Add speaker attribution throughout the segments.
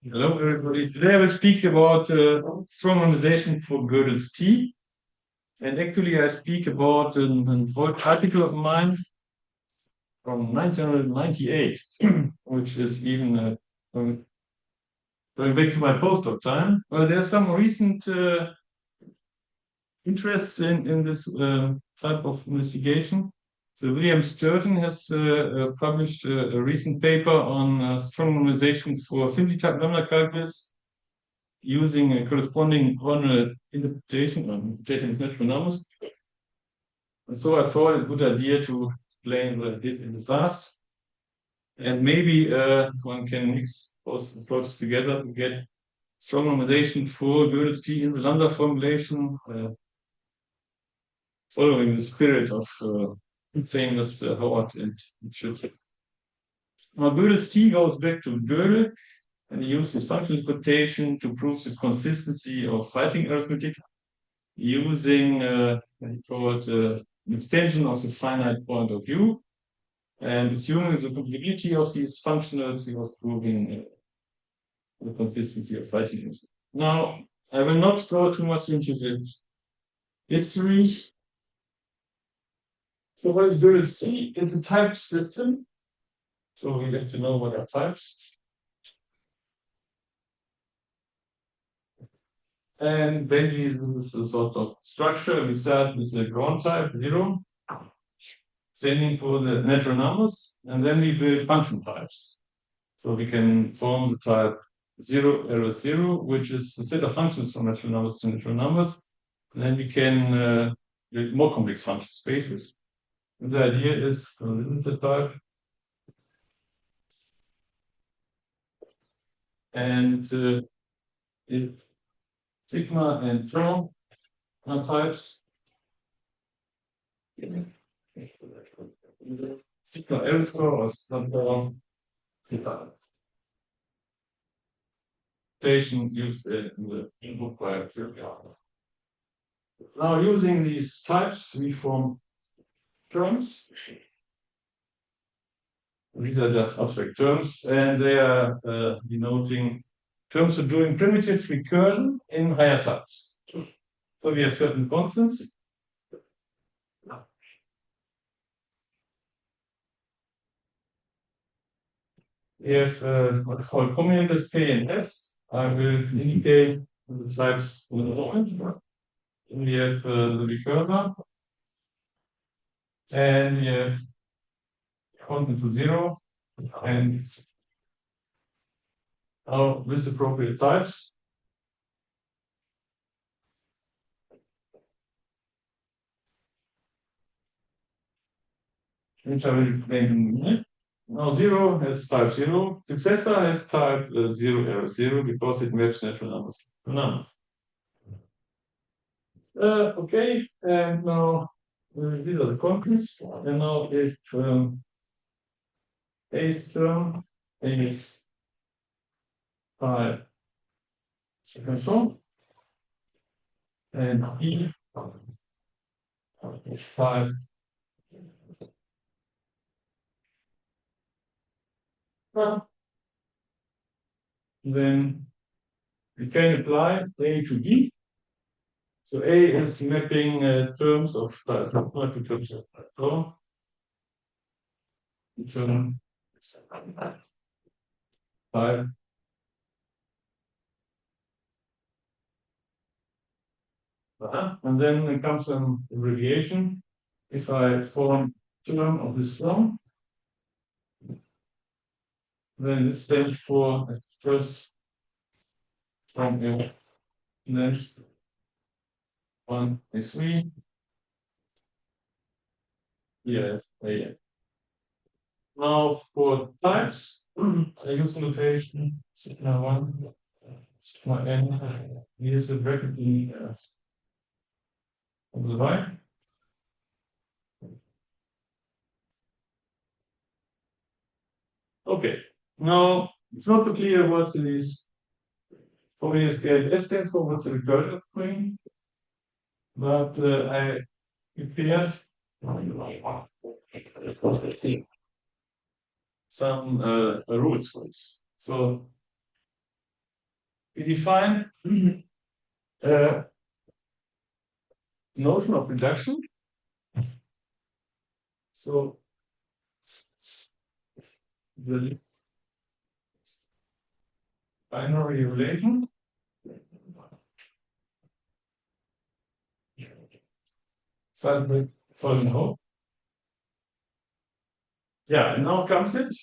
Speaker 1: Hello, everybody. Today I will speak about strong normalization for Gödel's T. And actually, I speak about an old article of mine from 1998, which is even going back to my postdoc time. Well, there's some recent interest in this type of investigation. So William Sturton has published a recent paper on strong normalization for simply type lambda calculus using a corresponding ordinal interpretation of Jacob's natural numbers. And so I thought it a good idea to explain what I did in the past. And maybe one can mix both approaches together to get strong normalization for Gödel's T in the lambda formulation, following the spirit of famous Howard and Schütte. Now, Gödel's T goes back to Gödel, and he used his functional quotation to prove the consistency of fighting arithmetic using what he called an extension of the finite point of view. And assuming the compatibility of these functionals, he was proving the consistency of fighting arithmetic. Now, I will not go too much into the history. So what is Gödel's T? It's a typed system. So we have to know what are types. And basically, this is a sort of structure. We start with the ground type, 0, standing for the natural numbers, and then we build function types. So we can form the type 0, arrow 0, which is a set of functions from natural numbers to natural numbers. And then we can build more complex function spaces. And the idea is the type. And if sigma and tau are types, sigma L score or sigma theta station used in the input by Now, using these types, we form terms. These are just abstract terms, and they are denoting terms for doing primitive recursion in higher types. So we have certain constants. We have what's called commutative K and S. I will indicate the types in a moment. We have the recursion, and we have constant to 0, and now with appropriate types. Which I will explain in a minute. Now 0 has type 0. Successor has type 0, arrow 0, because it maps natural numbers to numbers. Okay, and now these are the constants. And now if A's term is type sequential, and E is type then we can apply A to B. So A is mapping terms of type to terms of type term type. And then comes an abbreviation. If I form term of this form, then it stands for first from A, next one is 3. Yes, A. Now for types, I use notation sigma 1, sigma n. Here's a bracket in on the right. Okay, now it's not too clear what this formula S stands for, what's the recursion screen, but I prepared some rules for this. So we define notion of reduction. So the binary relation follow. Yeah, and now comes it.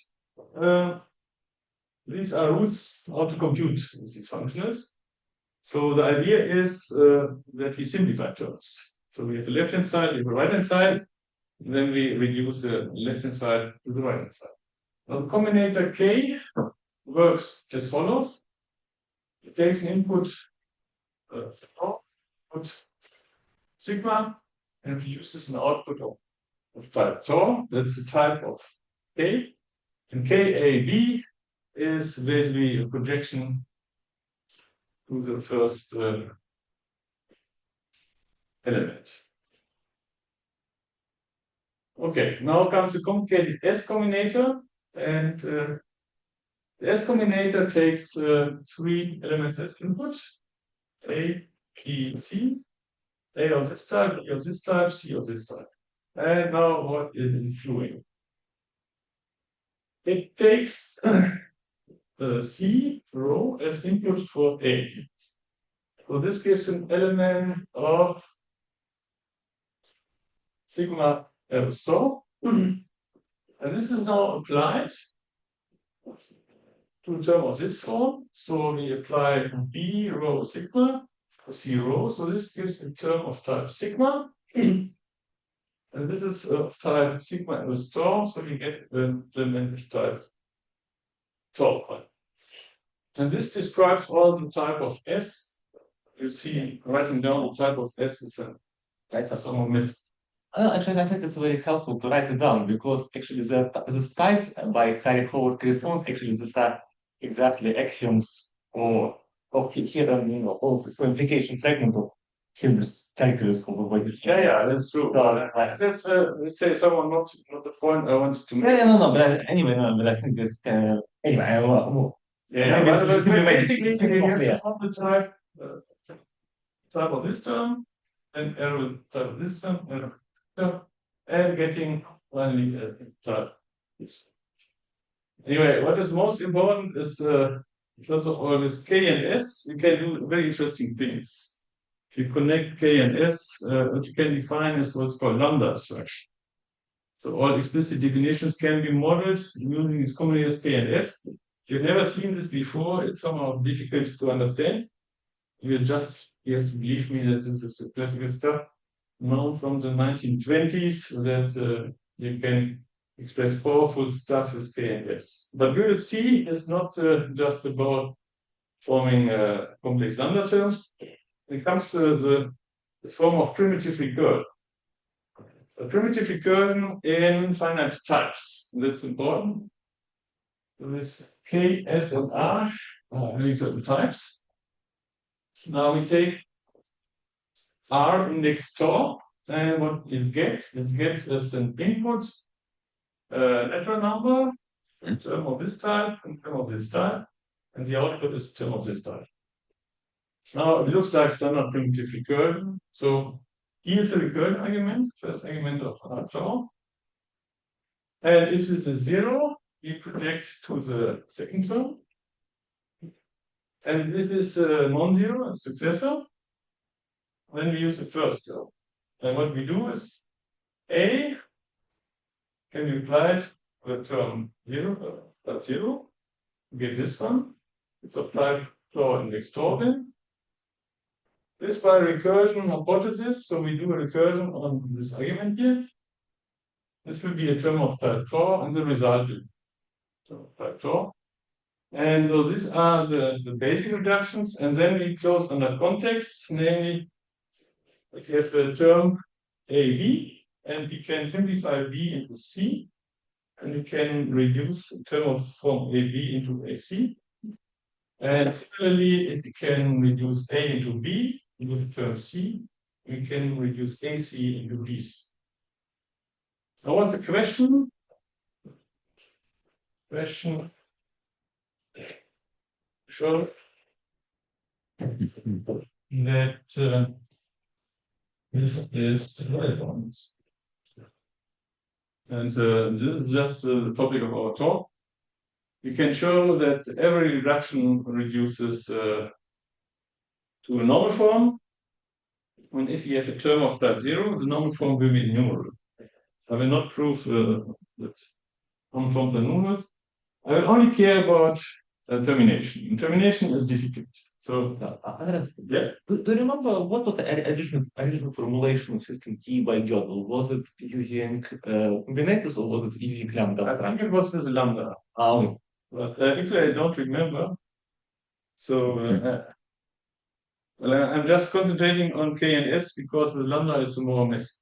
Speaker 1: These are rules how to compute these functionals. So the idea is that we simplify terms. So we have the left-hand side, we have the right-hand side, then we reduce the left-hand side to the right-hand side. Now the combinator K works as follows. It takes an input sigma and produces an output of type tau. That's the type of K. And KAB is basically a projection to the first element. Okay, now comes the complicated S combinator, and the S combinator takes three elements as input: A, B, C. A of this type, B of this type, C of this type. And now what is it doing? It takes the C row as input for A. So this gives an element of sigma L star. And this is now applied to a term of this form. So we apply B row sigma to C row. So this gives a term of type sigma. And this is of type sigma L star. So we get an element of type tau. And this describes all the type of S. You see, writing down the type of S is a someone miss.
Speaker 2: Actually, I think it's very helpful to write it down because actually the type by Harry Howard corresponds actually these are exactly axioms or of Hilbert, of implication fragment of Hilbert's calculus for what you
Speaker 1: Yeah, that's true. That's let's say someone not the point I wanted to make.
Speaker 2: Yeah, no, but I think this anyway.
Speaker 1: Yeah, but basically you have to form the type of this term, and arrow type of this term, and getting finally a type. Anyway, what is most important is first of all with K and S, you can do very interesting things. If you connect K and S, what you can define is what's called lambda abstraction. So all explicit definitions can be modeled using these combinators K and S. If you've never seen this before, it's somehow difficult to understand. You have to believe me that this is classical stuff known from the 1920s that you can express powerful stuff with K and S. But Gödel's T is not just about forming complex lambda terms. It comes to the form of primitive recursion. A primitive recursion in finite types. That's important. With K, S, and R having certain types. Now we take R index tau, and what it gets as an input natural number, in term of this type, in term of this type, and the output is term of this type. Now it looks like standard primitive recursion. So here's the recursion argument, first argument of R tau. And if this is 0, we project to the second term. And if this is non-zero, a successor, then we use the first term. And what we do is A can be applied to the term 0, we get this one. It's of type tau index tau. This by recursion hypothesis, so we do a recursion on this argument here. This will be a term of type tau and the resultant term of type tau. And so these are the basic reductions, and then we close under context, namely if you have the term AB, and we can simplify B into C, and we can reduce the term of form AB into AC. And similarly, if we can reduce A into B into the term C, we can reduce AC into BC. Now what's the question? Sure. that this is relevant. And this is just the topic of our talk. We can show that every reduction reduces to a normal form. And if you have a term of type 0, the normal form will be numeral. I will not prove that normal forms are numerals. I will only care about termination. And termination is difficult. So,
Speaker 2: Andreas,
Speaker 1: yeah.
Speaker 2: do you remember what was the original formulation of system T by Gödel? Was it using combinators or was it using lambda?
Speaker 1: I think it was with lambda.
Speaker 2: Oh.
Speaker 1: But actually, I don't remember. So, well, I'm just concentrating on K and S because with lambda it's more messy.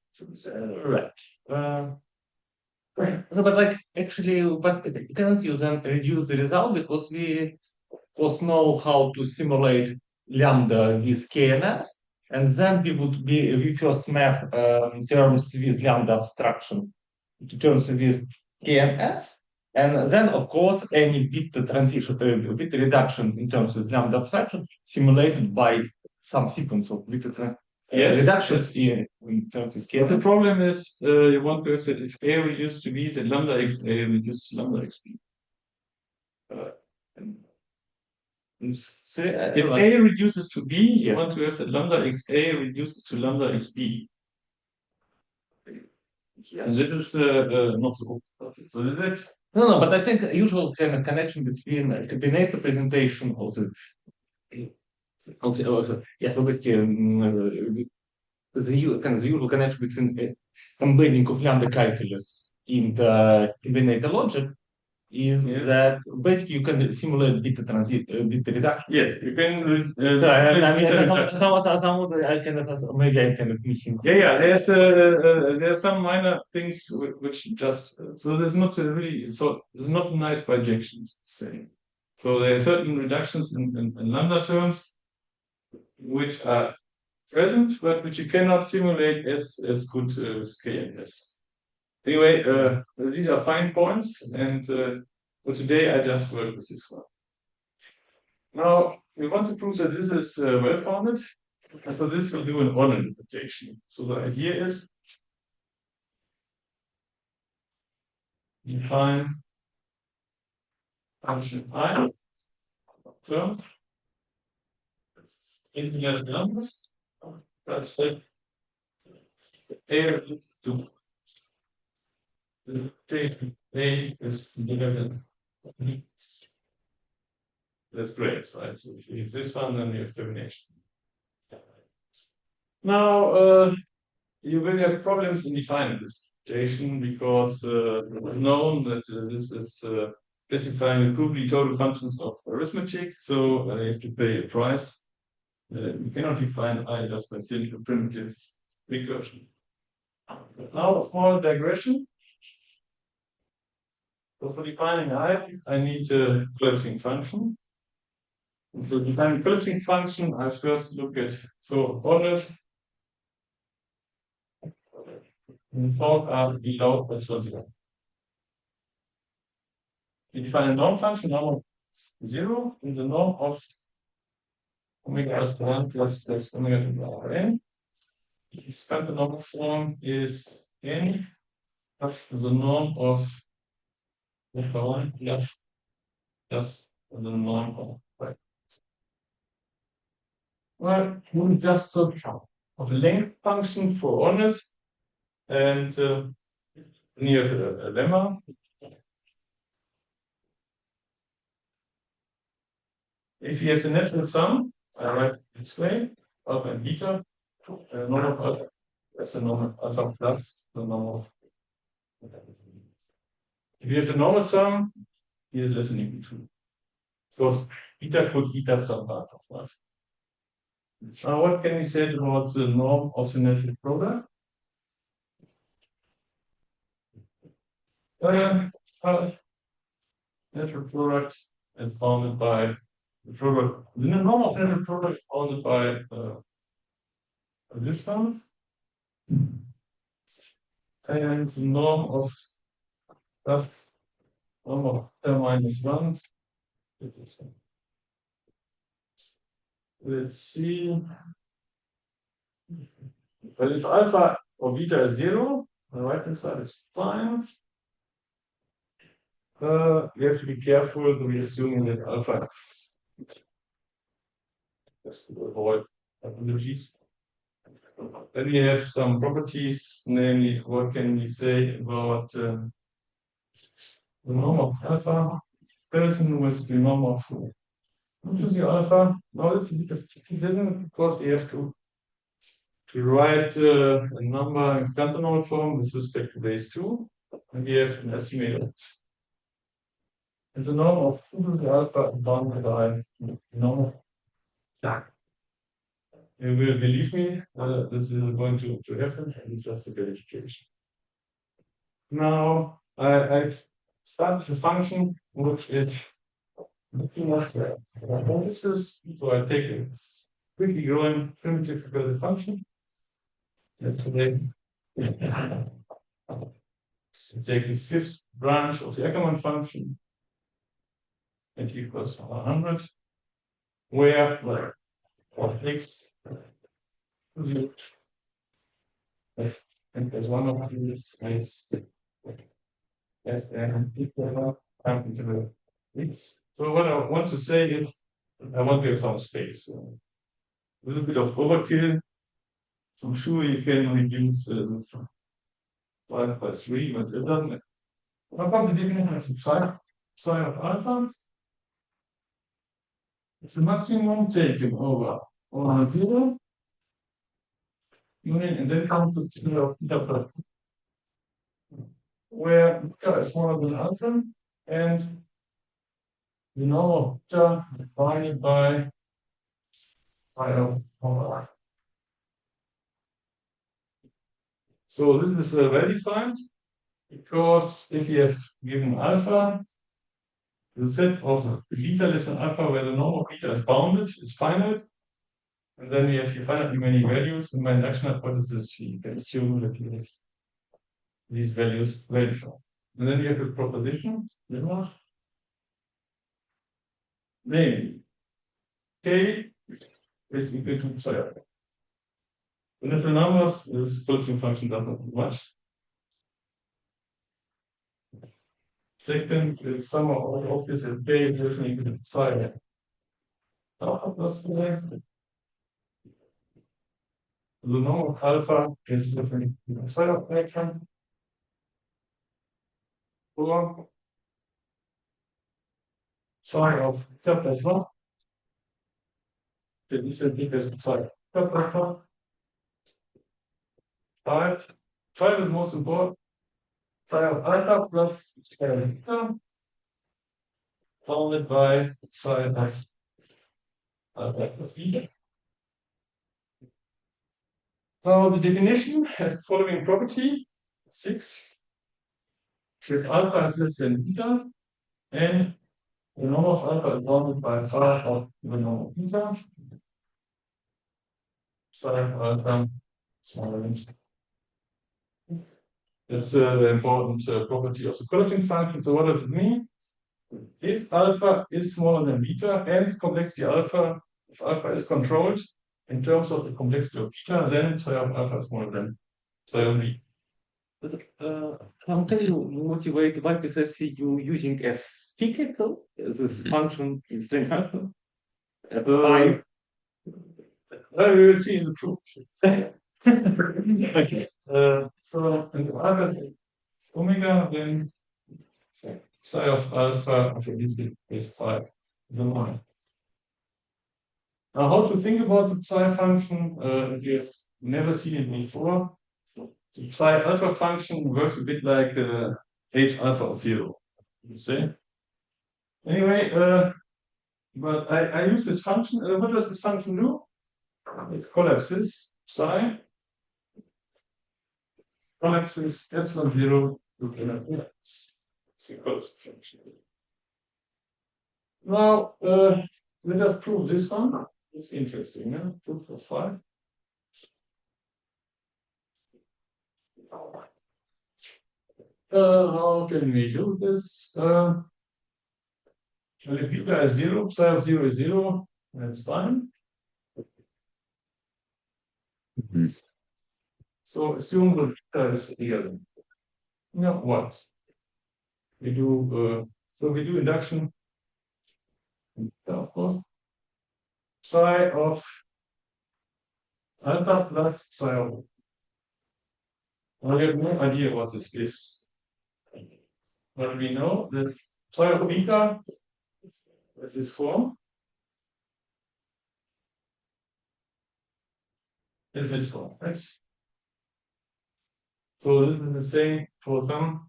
Speaker 2: Right. So, but like actually, but you cannot use and reduce the result because we first know how to simulate lambda with KNS, and then we first map terms with lambda abstraction to terms with KNS, and then of course any bit transition, bit reduction in terms of lambda abstraction simulated by some sequence of bit reductions
Speaker 1: yes.
Speaker 2: in terms of
Speaker 1: But the
Speaker 2: KNS.
Speaker 1: problem is you want to say if A reduced to B, then lambda x A reduced to lambda x B.
Speaker 2: So,
Speaker 1: If A reduces to B, you want to have that lambda x A reduces to lambda x B.
Speaker 2: yes.
Speaker 1: And this is not so perfect. So is it?
Speaker 2: No, but I think usual kind of connection between combinator presentation also. Also, yes, obviously, kind of the usual connection between embedding of lambda calculus in the combinator logic is that basically you can simulate bit reduction.
Speaker 1: Yes, you can.
Speaker 2: I mean, maybe I kind of missing.
Speaker 1: Yeah. There's some minor things which just so there's not a really so there's not nice bijections say. So there are certain reductions in lambda terms which are present but which you cannot simulate as good with K and S. Anyway, these are fine points, and for today I just work with this one. Now we want to prove that this is well-founded. And for this, we'll do an order interpretation. So the idea is define function I term integer numbers such that A to the A is bigger than B. That's great, right? So if you use this one, then you have termination. Now you will have problems in defining this interpretation because it is known that this is specifying crudely total functions of arithmetic, so you have to pay a price. You cannot define I just by simple primitive recursion. Now a small digression. So for defining I need a collapsing function. And to define a collapsing function, I first look at orders. And fork are below epsilon 0. We define a norm function, norm of 0, in the norm of omega plus 1 plus omega to the power n. The standard normal form is n plus the norm of omega 1 plus the norm of y. Well, we just sort of a length function for honest, and near a lemma. If you have the natural sum, I write this way, alpha and beta, normal alpha, that's the normal alpha plus the normal. If you have the normal sum, here is less than equal to. Because beta could beta some part of life. Now what can we say about the norm of the natural product? Natural product is bounded by the product. The norm of natural product is bounded by a distance, and the norm of plus norm of minus 1 is this one. let's see. But if alpha or beta is 0, on the right hand side is fine. We have to be careful to be assuming that alpha just to avoid apologies. Then we have some properties, namely, what can we say about the norm of alpha comparison with the norm of the alpha? Now it's a bit of tricky because we have to write a number in cantonal form with respect to base 2, and we have an estimate. And the norm of the alpha bounded by norm. You will believe me, this is going to happen, and it's just a verification. Now, I start the function, which is looking at the basis. So I take a quickly growing primitive Gödel function. Let's take the fifth branch of the Ackermann function, and equals 100, where of x and there's one of these is as an equal into the x. So what I want to say is I want to have some space. A little bit of overkill. So I'm sure you can reduce 5 by 3, but it doesn't. How come the definition of psi of alpha? It's the maximum taken over 0 union, and then come to beta, where beta is smaller than alpha, and the norm of beta divided by pi of alpha. So this is well defined, because if you have given alpha, the set of beta less than alpha where the norm of beta is bounded is finite, and then we have finitely many values. In my induction hypothesis, we can assume that we have these values well defined. And then we have a proposition, namely k is equal to psi alpha. And if the numbers, this Kurzing function doesn't do much. Second, it's somehow obvious that k is definitely equal to psi. The norm of alpha is definitely equal to psi alpha. Or psi of beta plus 1. That is equal to psi beta plus 1. 5. 5 is most important. Psi of alpha plus psi of beta, bounded by psi of alpha plus beta. Now the definition has the following property: 6. If alpha is less than beta, and the norm of alpha is bounded by psi of the norm of beta, psi of alpha smaller than beta. That's the important property of the Kurzing function. So what does it mean? If alpha is smaller than beta and complexity alpha, if alpha is controlled in terms of the complexity of beta, then psi of alpha is smaller than psi of beta.
Speaker 2: How can you motivate why precisely you using as vehicle this function in string function?
Speaker 1: We will see in the proof. Okay. So in the alpha is omega, then psi of alpha is 5. The line. Now, how to think about the psi function? We have never seen it before. The psi alpha function works a bit like the h alpha of 0. You see? Anyway, but I use this function. What does this function do? It collapses psi, collapses epsilon 0 to inner x. It's a closed function. Now, let us prove this one. It's interesting, yeah? Proof of phi. How can we do this? Well, if beta is 0, psi of 0 is 0, that's fine. So assume that beta is bigger than. Now what? We do we do induction, of course. Psi of alpha plus psi of. I have no idea what this is. But we know that psi of beta is this form. Is this form, right? So this is the same for some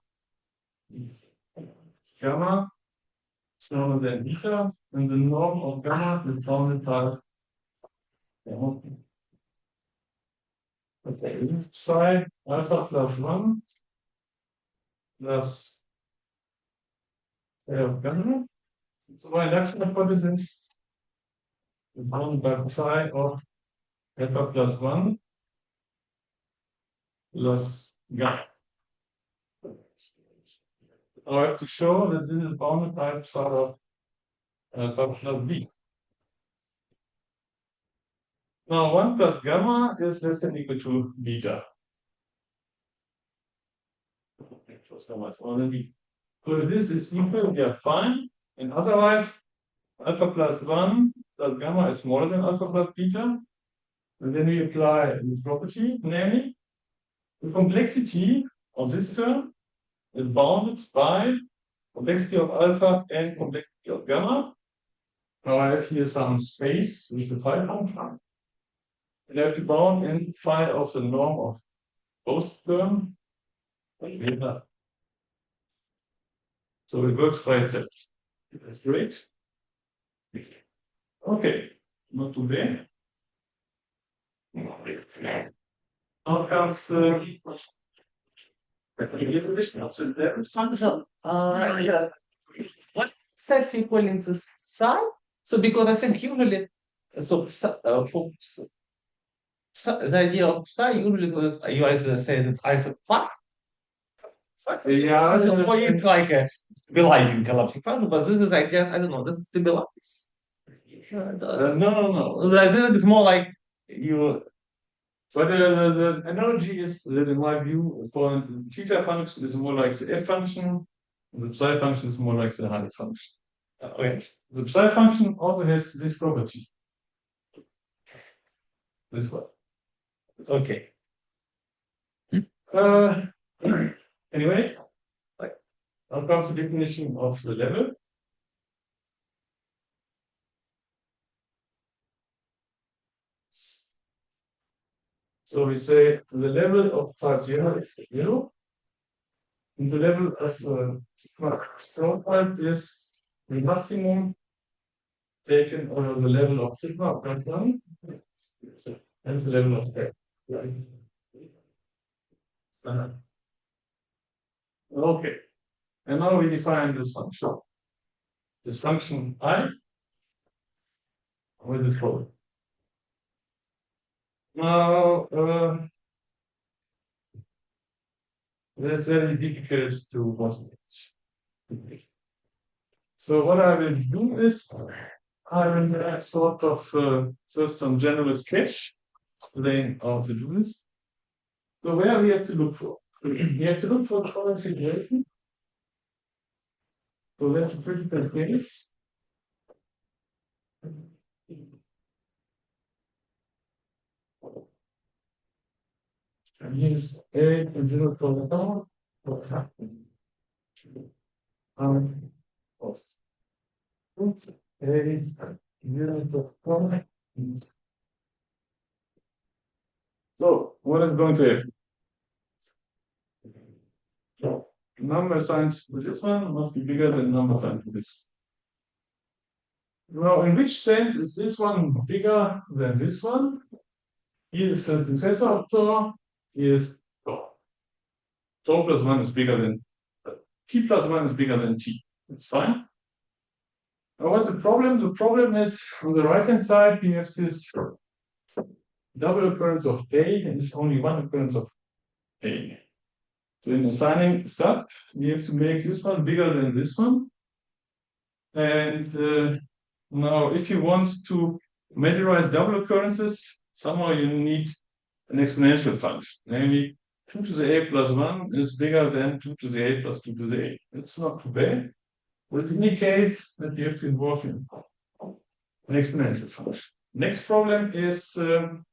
Speaker 1: gamma smaller than beta, and the norm of gamma is bounded by psi alpha plus 1 plus of gamma. So my induction hypothesis is bounded by psi of alpha plus 1 plus gamma. Now I have to show that this is bounded by psi of alpha plus b. Now 1 plus gamma is less than equal to beta. Plus gamma is already. So if this is equal, we are fine. And otherwise, alpha plus 1 plus gamma is smaller than alpha plus beta. And then we apply this property, namely, the complexity of this term is bounded by complexity of alpha and complexity of gamma. Now I have here some space with the phi function. And I have to bound in phi of the norm of both terms. So it works by itself. That's great. Okay, not too bad. Now comes the
Speaker 2: So, what size we call in this psi? So because I think usually, so for the idea of psi usually you either say that it's either phi.
Speaker 1: Yeah,
Speaker 2: Or it's like a stabilizing collapsing function, but this is, I guess, I don't know, this is stabilize.
Speaker 1: no.
Speaker 2: I think it's more like you.
Speaker 1: But the analogy is that, in my view, for the theta function is more like the f function, and the psi function is more like the height function.
Speaker 2: Okay.
Speaker 1: The psi function also has this property. This one.
Speaker 2: Okay.
Speaker 1: Anyway, now comes the definition of the level. So we say the level of type 0 is 0. And the level of strong type is the maximum taken over the level of sigma plus 1 and the level of k. Okay. And now we define this function. This function I with this problem. Now, that's very difficult to motivate. So what I will do is I will sort of first some general sketch explain how to do this. So where we have to look for? We have to look for the following situation. So that's a critical case. And here's A and 0 for the power. What happened? Of A 0 for power. So what is going to happen? So number assigned to this one must be bigger than number assigned to this. Now, in which sense is this one bigger than this one? Here is the successor of Tau. Here is Tau. Tau plus 1 is bigger than T plus 1 is bigger than T. That's fine. Now, what's the problem? The problem is on the right hand side, we have this double occurrence of A, and there's only one occurrence of A. So in assigning stuff, we have to make this one bigger than this one. And now, if you want to measurize double occurrences, somehow you need an exponential function, namely 2 to the a plus 1 is bigger than 2 to the a plus 2 to the a. It's not too bad, but it indicates that you have to involve an exponential function. Next problem is in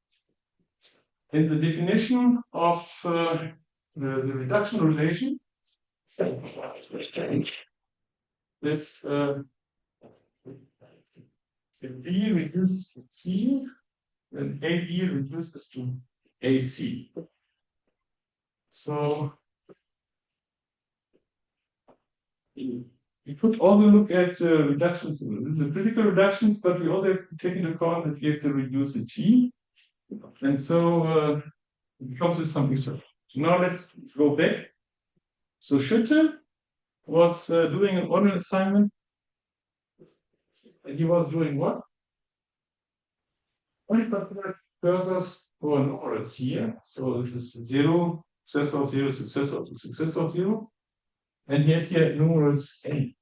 Speaker 1: the definition of the reduction relation. If B reduces to C, then AB reduces to AC. So we could also look at reductions, the critical reductions, but we also have to take into account that we have to reduce the G. And so it comes with some extra. So now let's go back. So Schütte was doing an online assignment. And he was doing what? Only cursors for numerals here. So this is 0, success of 0, success of 0. And yet here numerals n.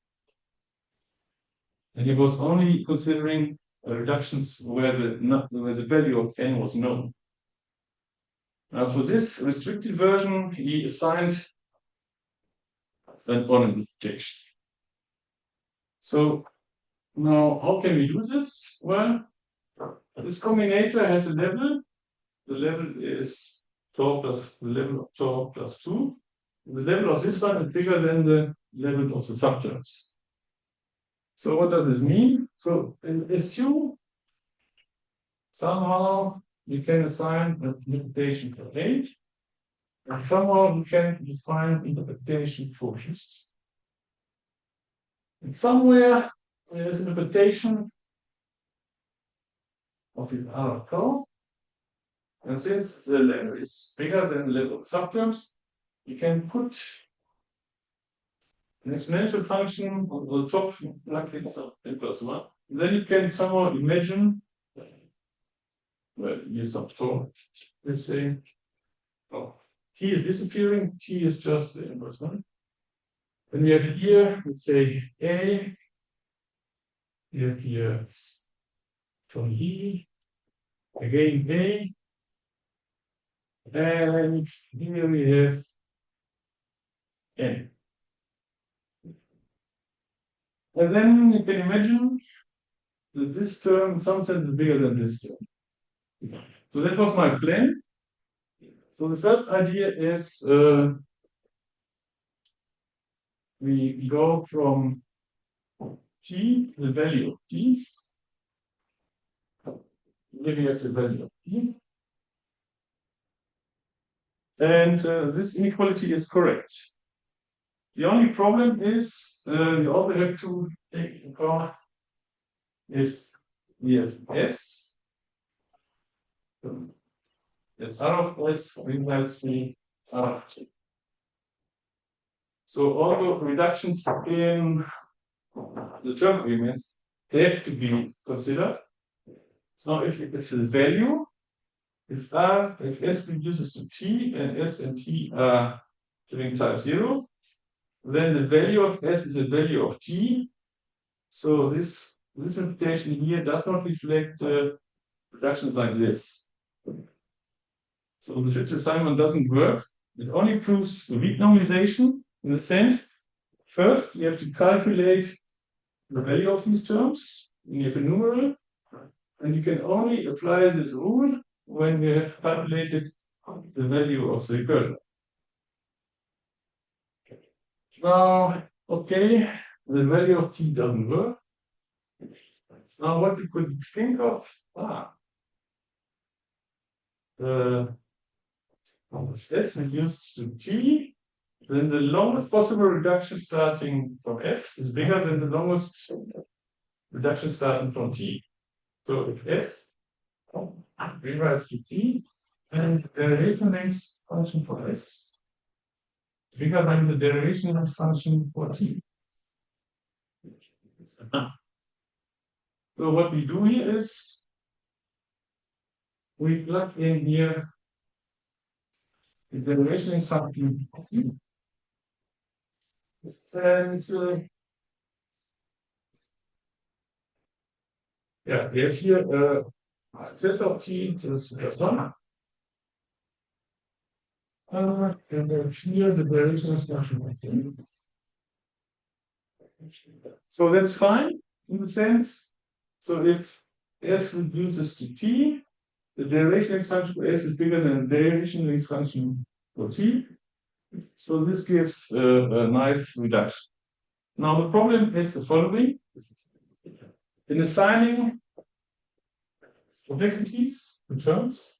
Speaker 1: And he was only considering reductions where the value of n was known. Now for this restricted version, he assigned an ornamentation. So now how can we do this? Well, this combinator has a level. The level is tau plus the level of tau plus 2. The level of this one is bigger than the level of the subterms. So what does this mean? So assume somehow you can assign an interpretation for A, and somehow you can define interpretation for his. And somewhere there is interpretation of the R of tau. And since the level is bigger than the level of subterms, you can put an exponential function on the top like this of n plus 1. And then you can somehow imagine, well, here's some tau, let's say, oh, t is disappearing, t is just the n plus 1. Then we have here, let's say A, we have here from E, again A, and here we have N. And then you can imagine that this term in some sense is bigger than this term. So that was my plan. So the first idea is we go from t, the value of t, giving us the value of t. And this inequality is correct. The only problem is you also have to take into account is we have S. That R of S reminds me R of T. So all those reductions in the term agreements, they have to be considered. So if the value, if S reduces to T and S and T are doing type 0, then the value of S is the value of T. So this interpretation here does not reflect reductions like this. So the Schütte assignment doesn't work. It only proves the weak normalization in the sense, first you have to calculate the value of these terms. You have a numeral, and you can only apply this rule when you have calculated the value of the recursion. Now, okay, the value of t doesn't work. Now, what we could think of, S reduced to t, then the longest possible reduction starting from S is bigger than the longest reduction starting from t. So if S rewrites to t, and the derivation length function for S is bigger than the derivation length function for t. So what we do here is we plug in here the derivation length function for t. And yeah, we have here success of t is plus 1. Here the variation is nothing. So that's fine in the sense. So if S reduces to T, the derivation expansion for S is bigger than the derivation expansion for T. So this gives a nice reduction. Now the problem is the following. In assigning complexities to terms,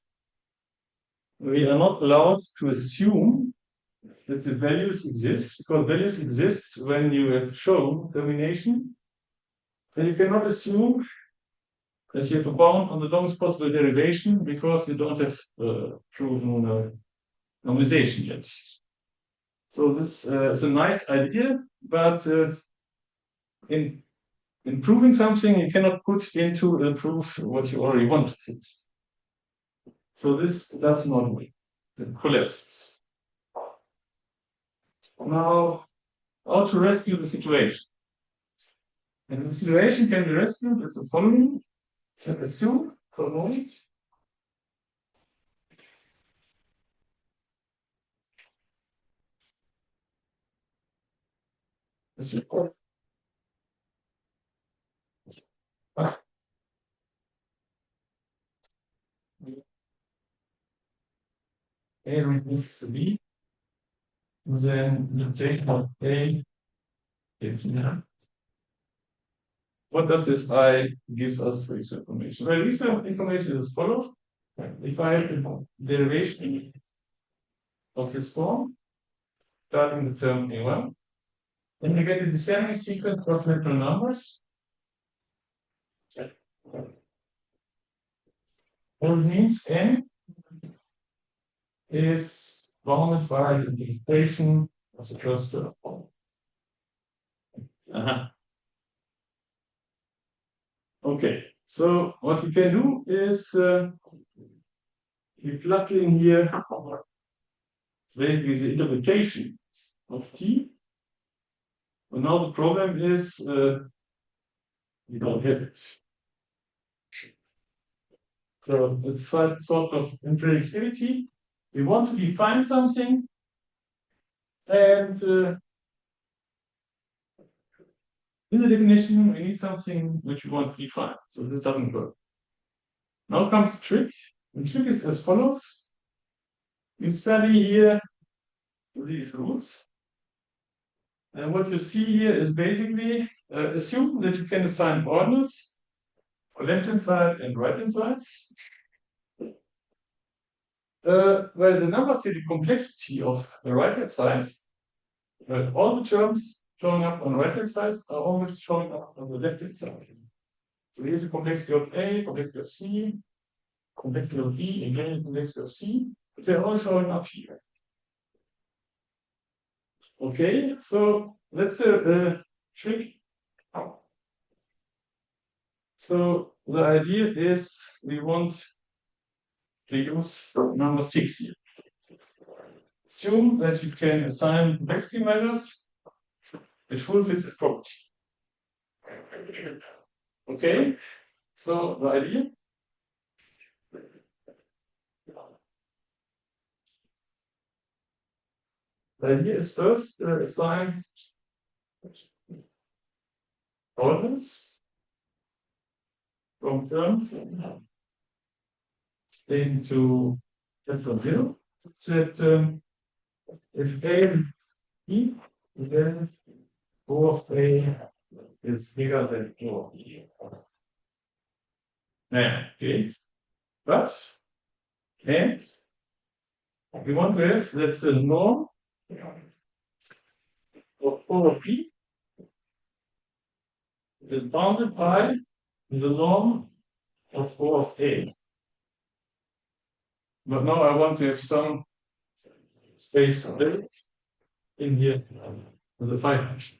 Speaker 1: we are not allowed to assume that the values exist, because values exist when you have shown termination. And you cannot assume that you have a bound on the longest possible derivation because you don't have proven normalization yet. So this is a nice idea, but in proving something, you cannot put into a proof what you already want. So this does not work. It collapses. Now, how to rescue the situation? And the situation can be rescued as the following. Assume for a moment. A reduces to B, then notation of A is here. What does this I give us for this information? Well, this information is as follows. If I have the derivation of this form, starting the term A1, then you get a descending sequence of natural numbers. What it means N is bounded by the integration of the first term. Okay, so what we can do is we plug in here the interpretation of T. And now the problem is we don't have it. So it's sort of impredict. We want to define something, and in the definition, we need something which we want to define. So this doesn't work. Now comes the trick. The trick is as follows. You study here these rules. And what you see here is basically assume that you can assign ordinals for left-hand side and right-hand sides. Well, the number theory complexity of the right-hand side, all the terms showing up on the right-hand sides are always showing up on the left-hand side. So here's the complexity of A, complexity of C, complexity of B, again, complexity of C. They're all showing up here. Okay, so that's a trick. So the idea is we want to use number 6 here. Assume that you can assign complexity measures which fulfills this property. Okay, so the idea. The idea is first assign ordinals from terms into from 0. So that if A and B, then O of A is bigger than O of B. Yeah, okay. But and we want to have that's the norm of O of B is bounded by the norm of O of A. But now I want to have some space to build in here with the phi function.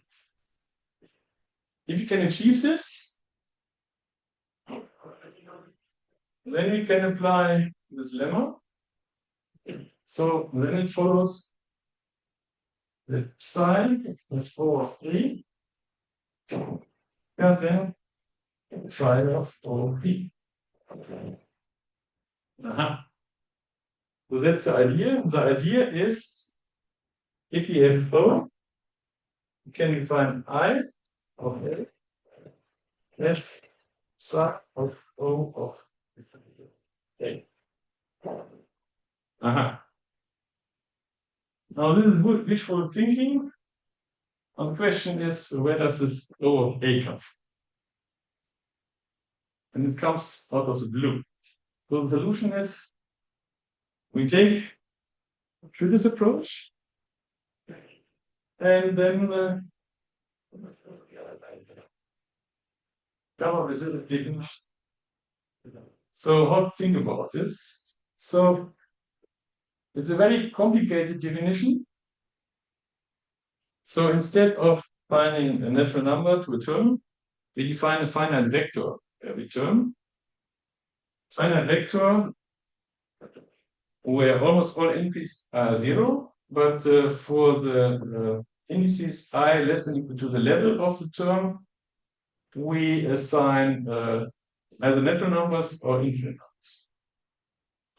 Speaker 1: If you can achieve this, then we can apply this lemma. So then it follows that psi of O of A is then phi of O of B. So that's the idea. The idea is if you have O, you can define I of A as sum of O of A. Aha. Now this is good visual thinking. And the question is, where does this O of A come from? And it comes out of the blue. So the solution is we take this approach and then come up with a definition. So how to think about this? So it's a very complicated definition. So instead of finding a natural number to a term, we define a finite vector every term. Finite vector where almost all entries are zero, but for the indices I less than equal to the level of the term, we assign either natural numbers or infinite numbers.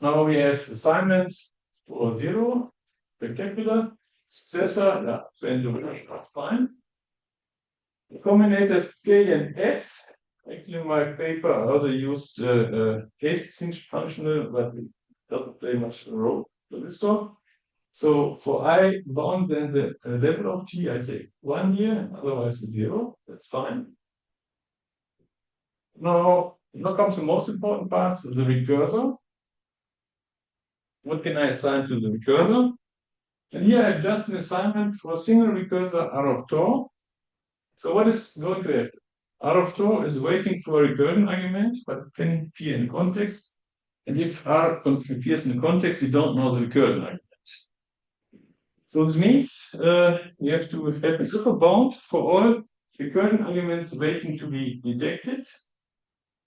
Speaker 1: Now we have assignment for zero, spectacular, successor, yeah, that's fine. The combinators K and S. Actually, in my paper, I also used case distinction functional, but it doesn't play much role for this talk. So for I bound, then the level of T, I take 1 here, otherwise 0. That's fine. Now comes the most important part, the recursor. What can I assign to the recursor? And here I have just an assignment for a single recursor R of tau. So what is going to happen? R of tau is waiting for a recursion argument, but it can appear in context. And if R appears in the context, you don't know the recursion argument. So this means you have to have a super bound for all recursion arguments waiting to be detected.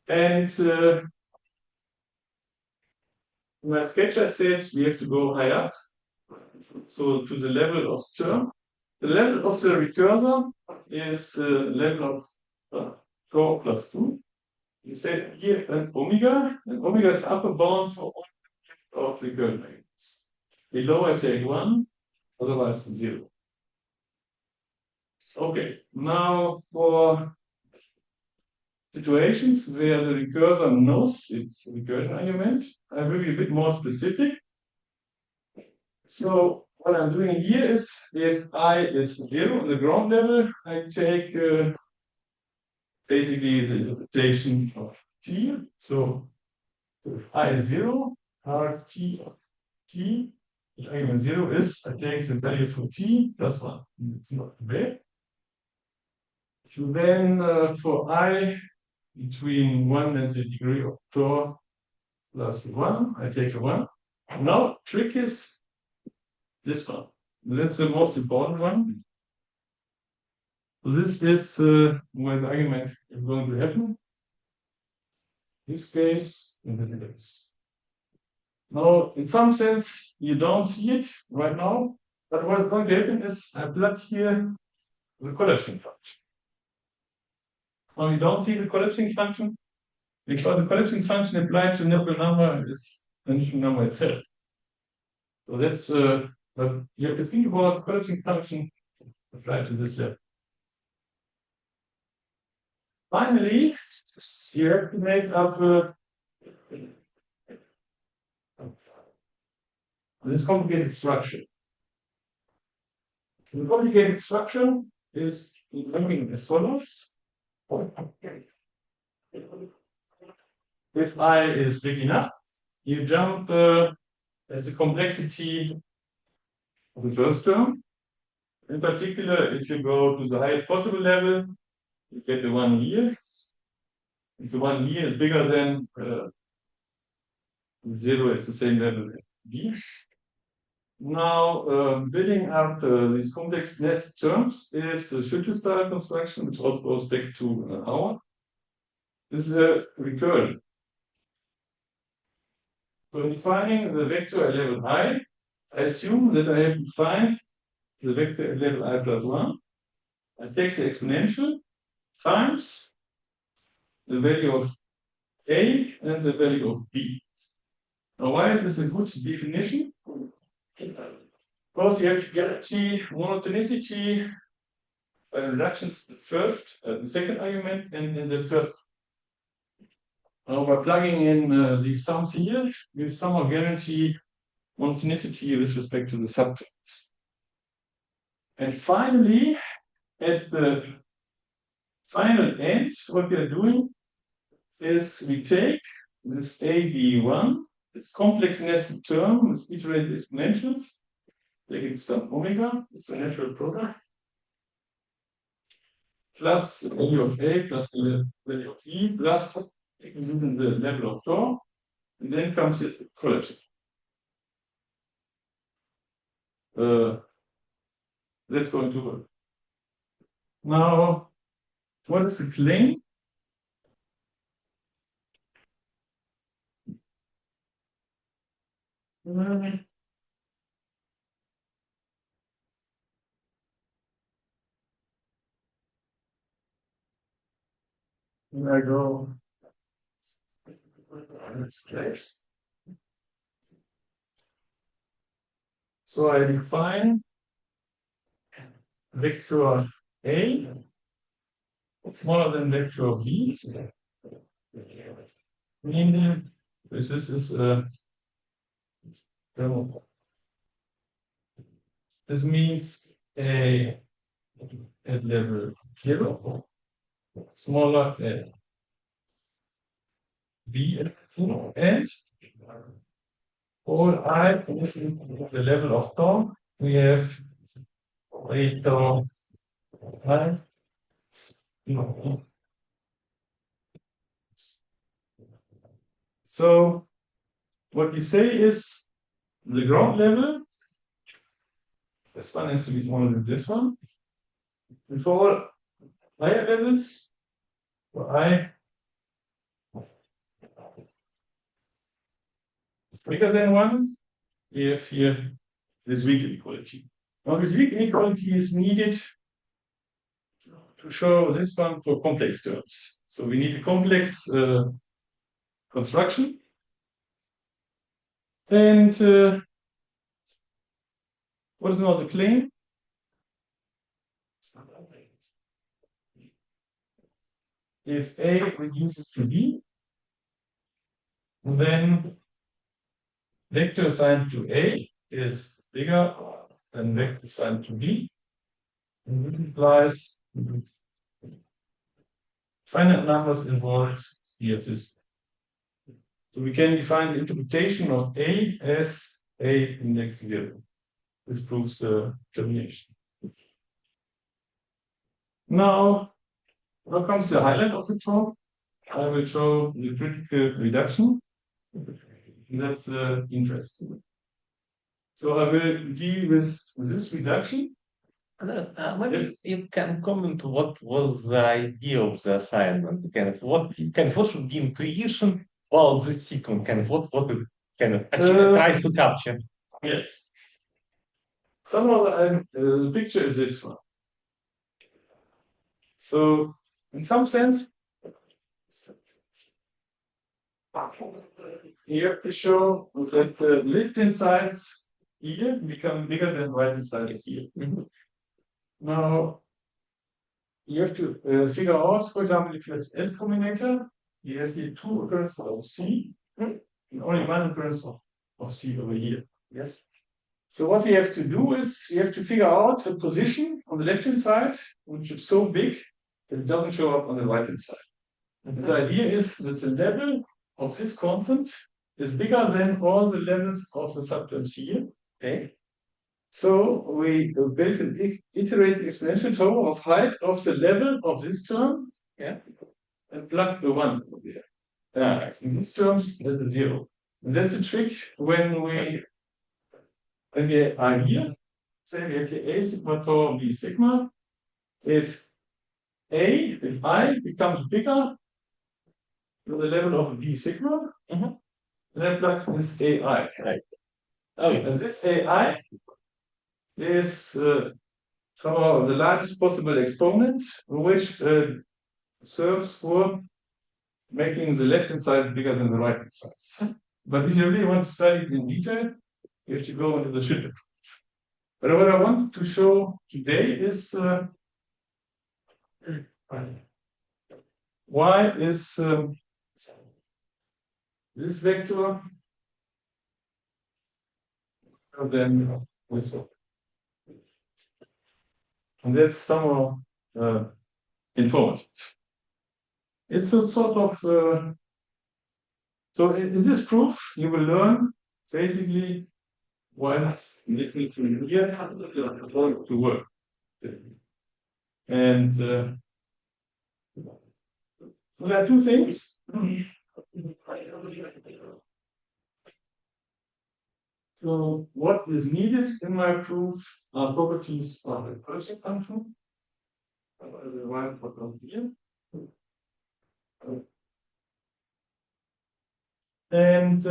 Speaker 1: And in my sketch I said we have to go high up, so to the level of term. The level of the recursor is level of tau plus 2. You said here an omega, and omega is upper bound for all of recursion arguments. Below I take 1, otherwise 0. Okay, now for situations where the recursor knows its recursion argument, I will be a bit more specific. So what I'm doing here is, if I is 0 on the ground level, I take basically the interpretation of t. So if I is 0, R t of t, the argument 0 is, I take the value for t plus 1. It's not bad. So then for I between 1 and the degree of tau plus 1, I take a 1. Now trick is this one. That's the most important one. So this is where the argument is going to happen. This case and then this. Now, in some sense, you don't see it right now, but what's going to happen is I plug here the collapsing function. Now you don't see the collapsing function because the collapsing function applied to natural number is the natural number itself. So that's but you have to think about the collapsing function applied to this level. Finally, you have to make up this complicated structure. The complicated structure is looking as follows. If I is big enough, you jump as the complexity of the first term. In particular, if you go to the highest possible level, you get the 1 here. If the 1 here is bigger than 0, it's the same level as b. Now, building up these complex nest terms is the Schütte-style construction, which also goes back to our. This is a recursion. So in defining the vector at level I assume that I have defined the vector at level I plus 1. I take the exponential times the value of A and the value of B. Now, why is this a good definition? Because you have to guarantee monotonicity by reductions the second argument, and in the first. Now, by plugging in the sums here, we somehow guarantee monotonicity with respect to the subterms. And finally, at the final end, what we are doing is we take this AB1, this complex nested term with iterated exponentials, they give some omega, it's a natural product, plus the value of A plus the value of E plus the level of tau, and then comes the collapse. That's going to work. Now, what is the claim? Here I go. So I define vector A smaller than vector B, meaning this is this means A at level 0 smaller than B at 0, and all I is the level of tau. We have a tau I. So what we say is the ground level, this one has to be smaller than this one. And for all higher levels, for I bigger than 1, we have here this weak inequality. Now this weak inequality is needed to show this one for complex terms. So we need a complex construction. And what is now the claim? If A reduces to B, then vector assigned to A is bigger than vector assigned to B. And it implies finite numbers involved here. So we can define the interpretation of A as A index 0. This proves the termination. Now, now comes the highlight of the talk. I will show the critical reduction. That's interesting. So I will deal with this reduction.
Speaker 2: Maybe
Speaker 1: Yes.
Speaker 2: you can comment what was the idea of the assignment, what should be intuition about the sequence, what it actually tries to capture.
Speaker 1: Yes. Somehow the picture is this one. So in some sense, you have to show that the left-hand sides here become bigger than right-hand sides here. Now, you have to figure out, for example, if you have S combinator, you have here 2 occurrences of C, and only 1 occurrence of C over here.
Speaker 2: Yes.
Speaker 1: So what we have to do is we have to figure out a position on the left-hand side, which is so big that it doesn't show up on the right-hand side. And the idea is that the level of this constant is bigger than all the levels of the subterms here. Okay. So we built an iterated exponential term of height of the level of this term, yeah, and plugged the 1 over there. In these terms, there's a 0. And that's a trick when we are here. Say we have here A sigma tau B sigma. If I becomes bigger than the level of B sigma, then I plug this AI.
Speaker 2: Right. Oh, yeah.
Speaker 1: And this AI is somehow the largest possible exponent, which serves for making the left-hand side bigger than the right-hand side. But if you really want to study it in detail, you have to go into the Schütte. But what I want to show today is why is this vector then this one. And that's somehow informative. It's a sort of so in this proof you will learn basically why this listening to here to work. And there are two things. So what is needed in my proof are properties of a Cauchy function. And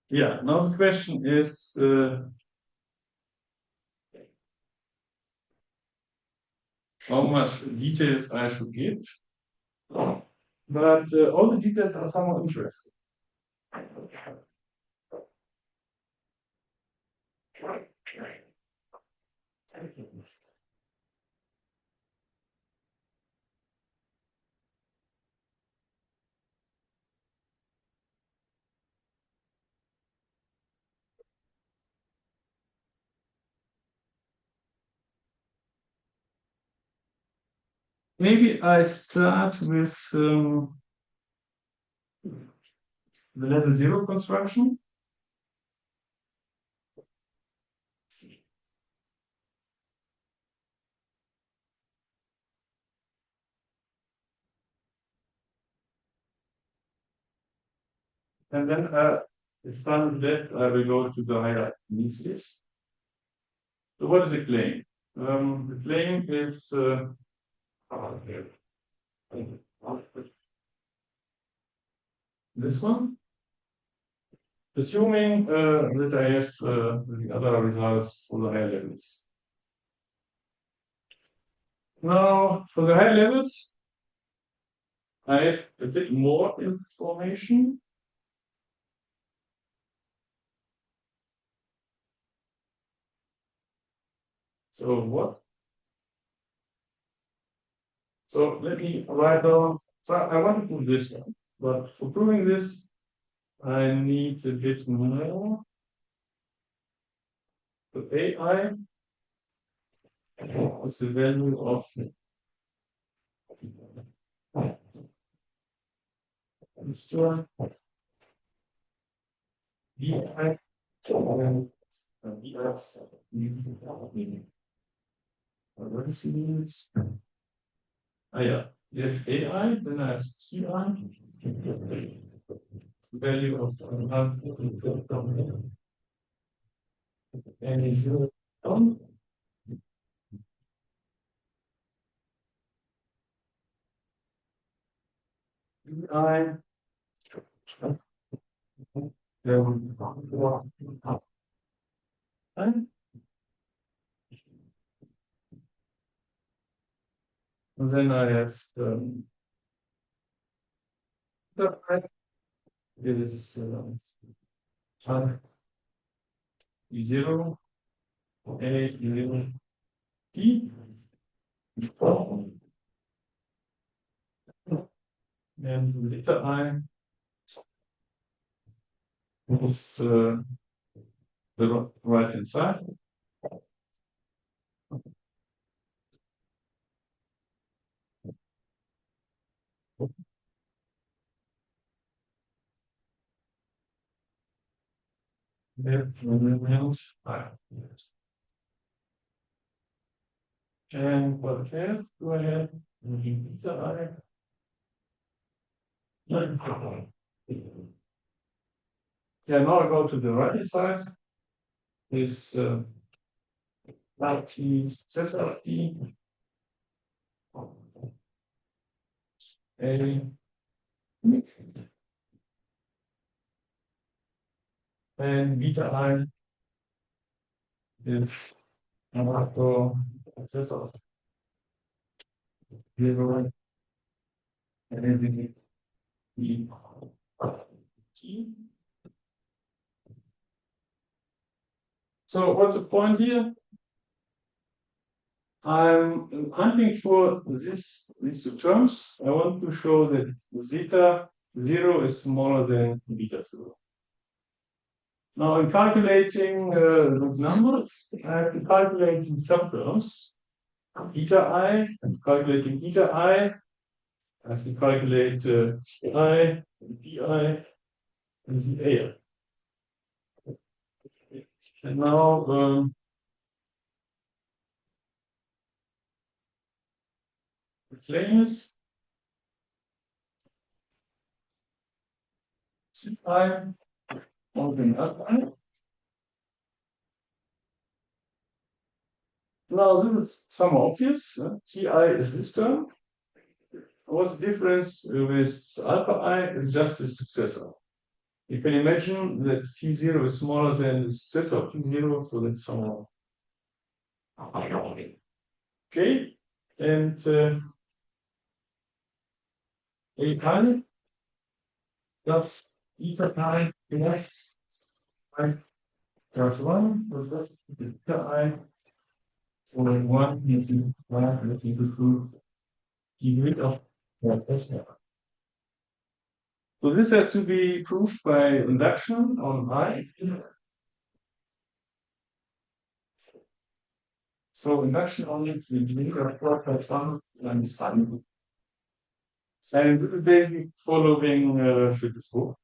Speaker 1: yeah, now the question is how much details I should give. But all the details are somewhat interesting. Maybe I start with the level 0 construction. And then as far as that, I will go to the higher indices. So what is the claim? The claim is this one. Assuming that I have the other results for the higher levels. Now, for the higher levels, I have a bit more information. So what? So let me write down. So I want to do this one, but for proving this, I need a bit more. So AI is the value of this one. BI what is it? Ah, yeah. If AI, then I have CI, value of and if you don't, BI, and then I have the is 0, A, 0, T, and liter I is the right hand side. And what else do I have? Liter I. Yeah, now I go to the right hand side. Is T, successor T, A, and beta I is also successor zero and the key. So what's the point here? I'm hunting for these two terms. I want to show that zeta 0 is smaller than beta 0. Now, in calculating those numbers, I have to calculate the subterms. Eta I, I'm calculating eta I have to calculate Ci, Pi, and the AI. And now, the claim is Ci more than Fi. Now, this is somewhat obvious. Ci is this term. What's the difference with alpha I? It's just the successor. You can imagine that T0 is smaller than the successor of T0, so that's somehow. Okay, and A I plus eta I plus I plus 1 plus this eta I for 1 is equal to get rid of that S. So this has to be proved by induction on I. So induction on the link of 4 plus 1 is fine. And basically following Schütte's book.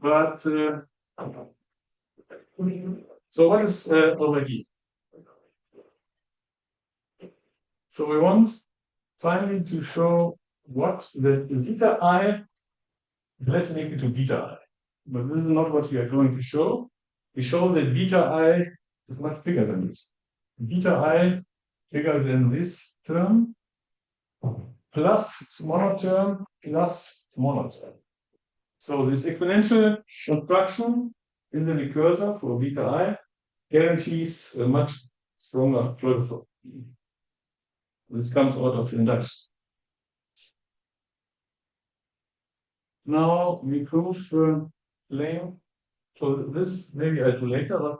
Speaker 1: But so what is over here? So we want finally to show what the zeta I is less than equal to beta I. But this is not what we are going to show. We show that beta I is much bigger than this. Beta I bigger than this term plus smaller term plus smaller term. So this exponential construction in the recursor for beta I guarantees a much stronger protocol. This comes out of induction. Now we prove claim. So this maybe I'll do later, but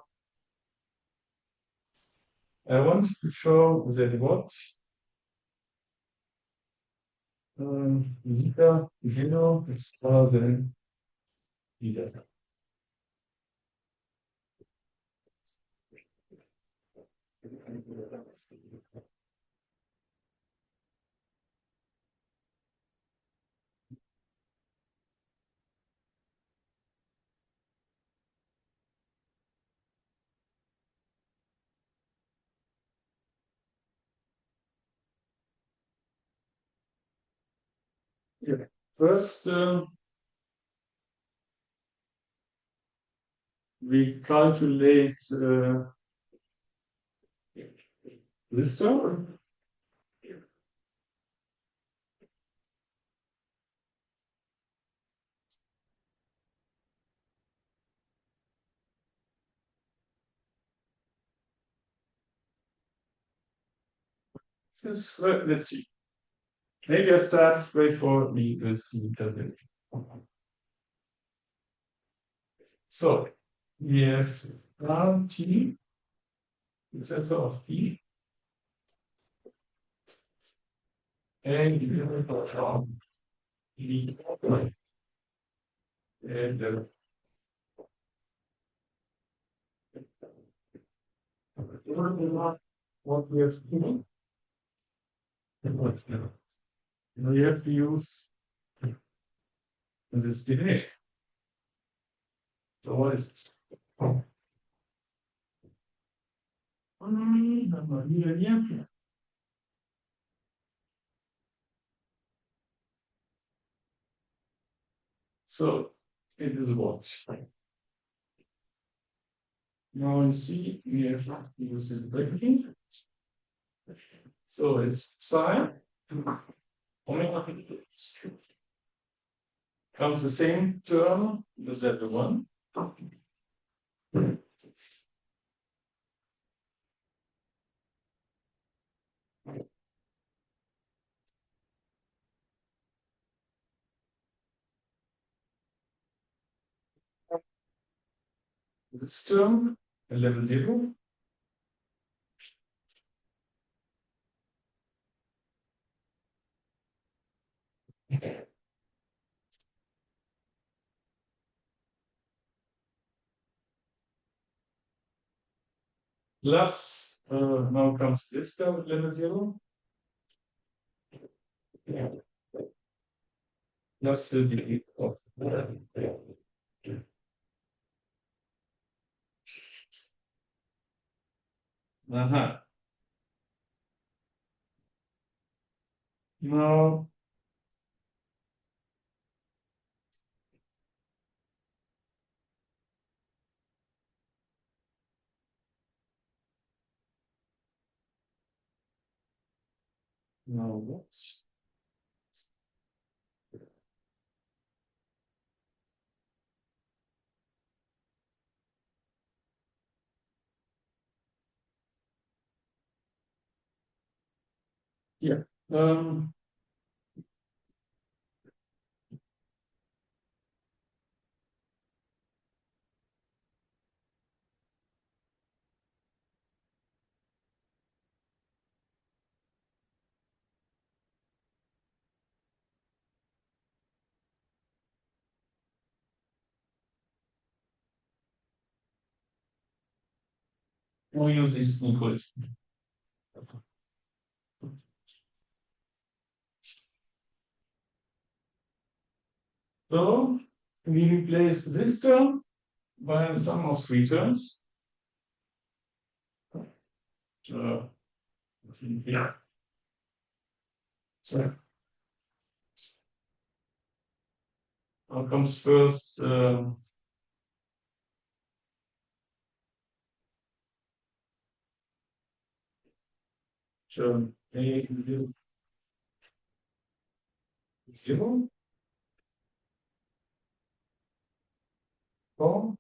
Speaker 1: I want to show that what zeta 0 is smaller than beta. Yeah. First, we calculate this term. Let's see. Maybe I start straightforwardly with the. So we have T, successor of T, and we have and what we have to do. You have to use this definition. So what is this? So it is what? Now you see we have to use this bracketing. So it's psi omega comes the same term with level 1. This term, level 0. Plus, now comes this term, level 0. Plus the degree of. Aha. Now, what? Yeah. We use this equation. So we replace this term by a sum of 3 terms. Yeah. So now comes first term A 0. Form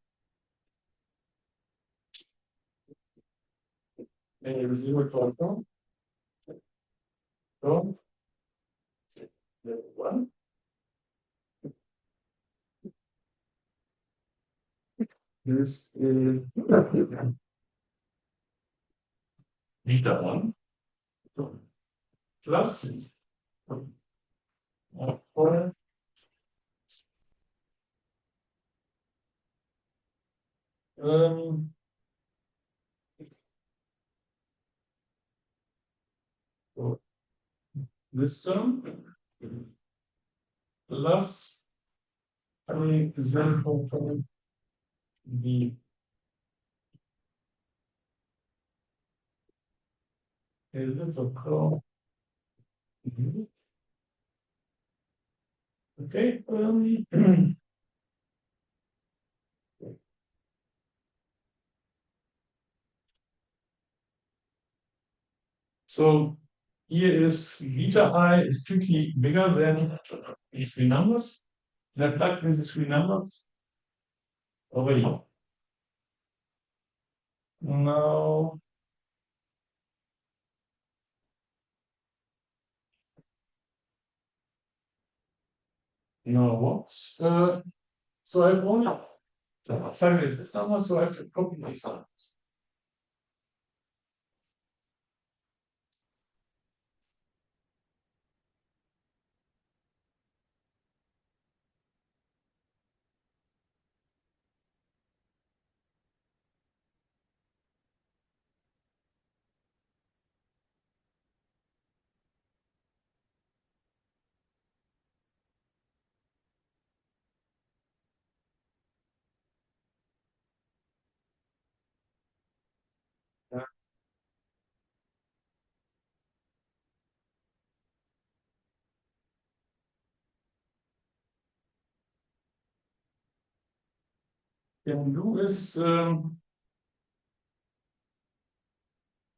Speaker 1: A 0 form. Form 1. This is beta 1 plus 4 so this term plus 0.5 b is equal to okay. So here is beta I is strictly bigger than these 3 numbers. And I plug in the 3 numbers over here. Now, what? So I have only find this number, so I have to copy these numbers. Can do is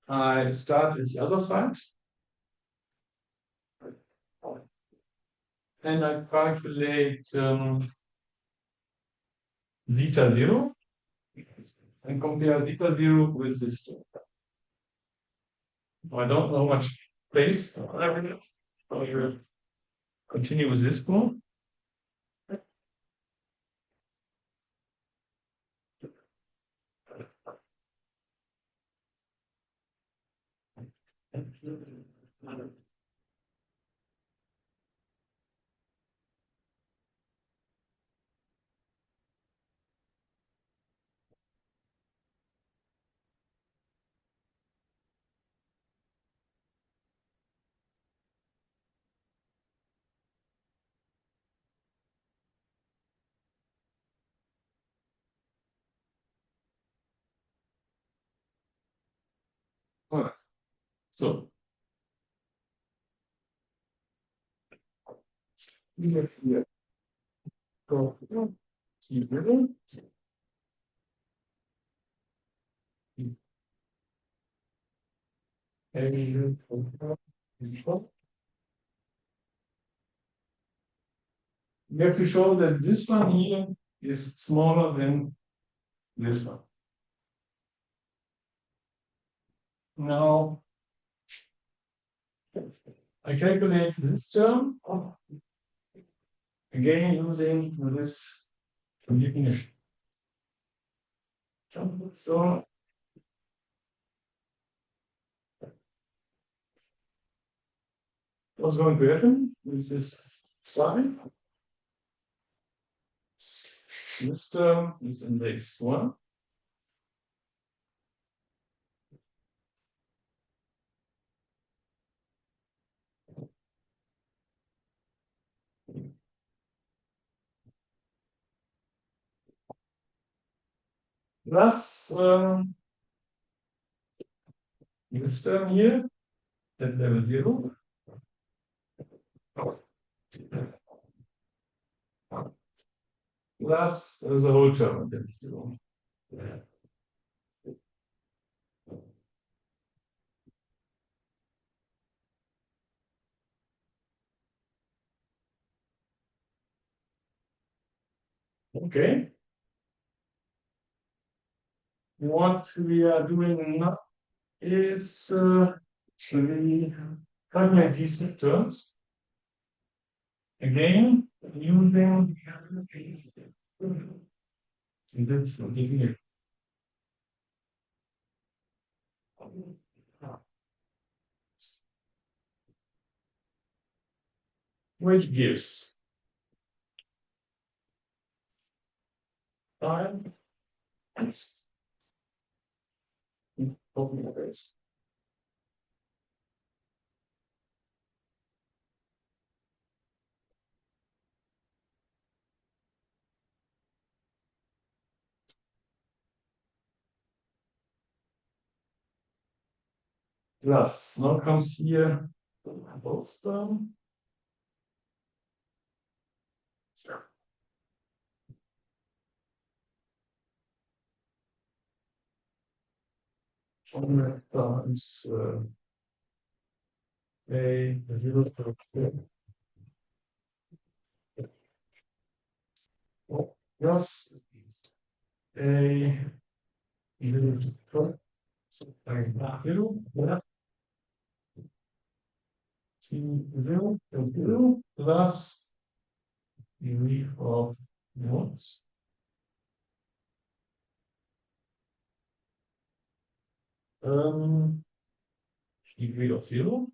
Speaker 1: I start at the other side. and I calculate zeta 0 and compare zeta 0 with this two. I don't know much space. So I will continue with this one. So here go here. We have to show that this one here is smaller than this one. Now I calculate this term again using this definition. So what's going to happen with this sign? This term is in the x1. Plus this term here at level 0. Plus the whole term at level 0. Okay. What we are doing now is we calculate these terms again using this here. Which gives time plus now comes here both term. Times a 0 plus a 0 0 plus degree of nodes. Degree of 0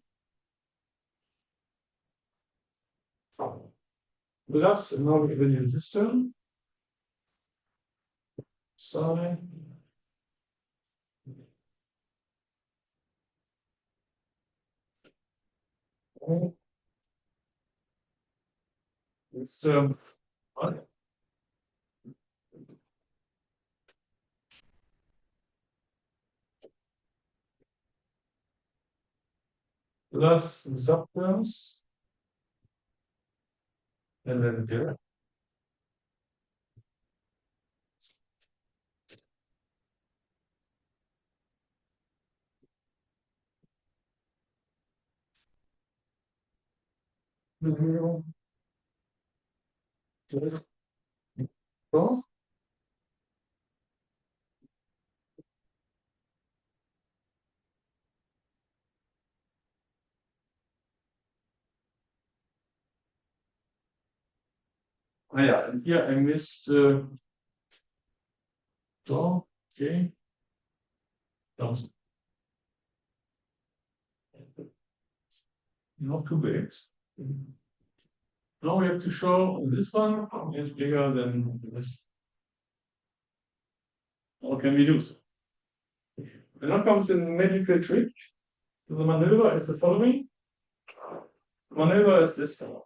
Speaker 1: plus now we will use this term sine this term plus the subterms and then there the 0 Just so. Ah ja, and here I missed so, okay. Don't- Not too big. Now we have to show this one is bigger than this. How can we do so? And now comes the magical trick. So the maneuver is the following. The maneuver is this one.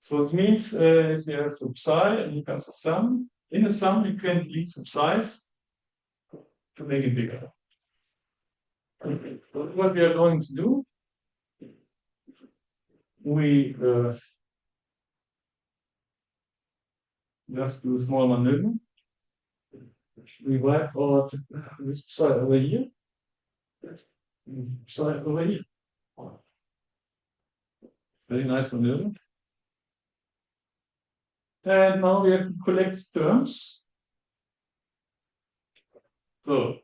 Speaker 1: So it means if you have the psi and here comes the sum, in the sum you can delete some psi's to make it bigger. So what we are going to do, we just do a small maneuver. We wipe out this psi over here, psi over here. Very nice maneuver. And now we have to collect terms. So,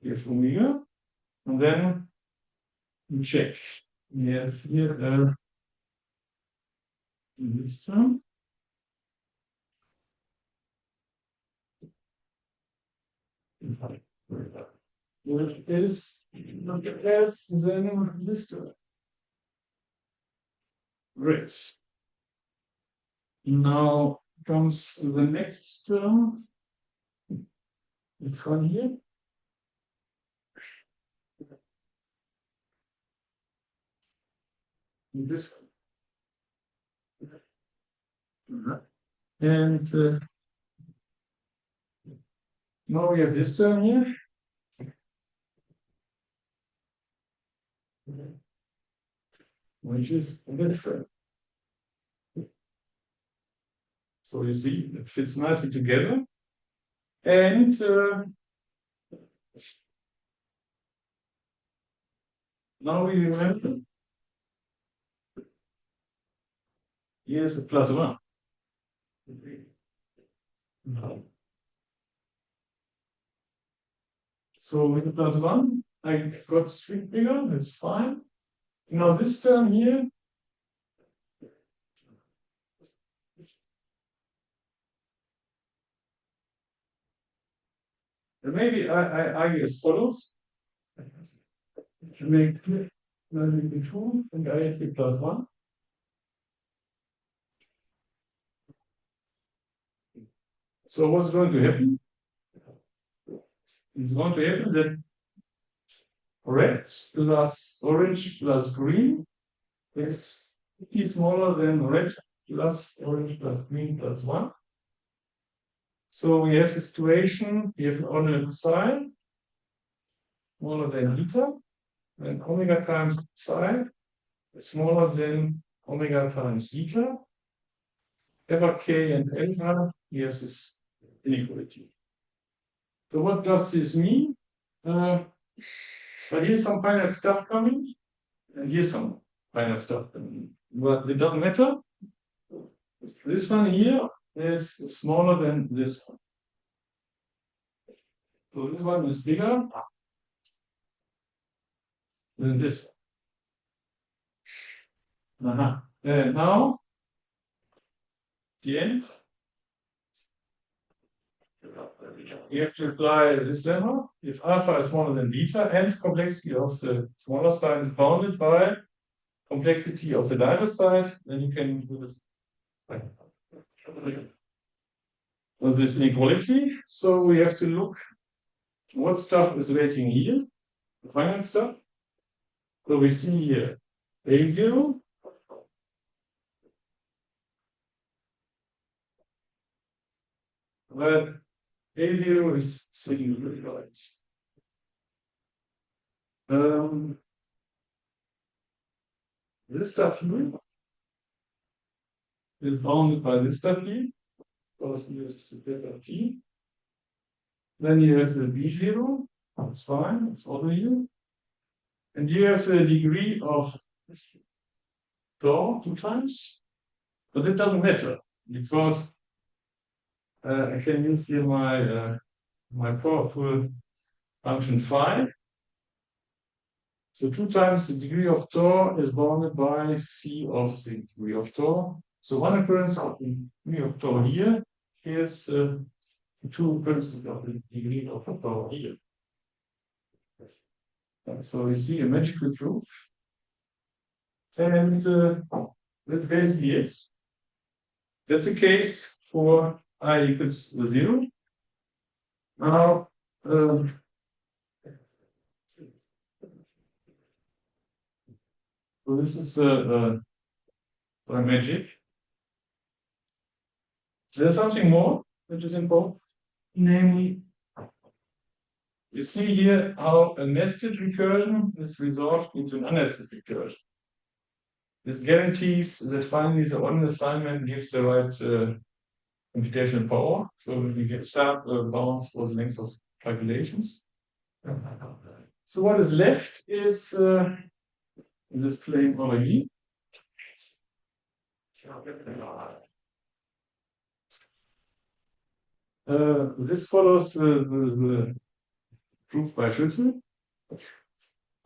Speaker 1: here's omega, and then we check. We have here this term. Which is less than this term. Great. Now comes the next term. It's one here. This one. And now we have this term here. Which is this term. So you see, it fits nicely together. And now we remember, here's a plus one. So with the plus one, I got string bigger, that's fine. Now this term here, maybe I argue as follows. To make clear, the two and I have the plus one. So what's going to happen? It's going to happen that red plus orange plus green is smaller than red plus orange plus green plus one. So we have the situation, we have on the side smaller than beta, and omega times psi is smaller than omega times beta. Ever k and n, we have this inequality. So what does this mean? But here's some finite stuff coming, and here's some finite stuff coming. But it doesn't matter. This one here is smaller than this one. So this one is bigger than this one. And now, the end. You have to apply this lemma. If alpha is smaller than beta, hence complexity of the smaller side is bounded by complexity of the larger side, then you can do this. So this inequality. So we have to look what stuff is waiting here, the finite stuff. So we see here A0. But A0 is singular, right? This stuff here is bounded by this stuff here, because here's the delta T. Then you have the B0, that's fine, it's over here. And you have the degree of tau 2 times. But it doesn't matter because I can use here my powerful function phi. So 2 times the degree of tau is bounded by phi of the degree of tau. So one occurrence of the degree of tau here is 2 occurrences of the degree of tau here. So you see a magical proof. And that basically is. That's a case for I equals 0. Now, so this is my magic. There's something more which is important, namely, you see here how a nested recursion is resolved into an unnested recursion. This guarantees that finally the on assignment gives the right computational power, so we get sharp bounds for the length of calculations. So what is left is this claim over here. This follows the proof by Schüttel.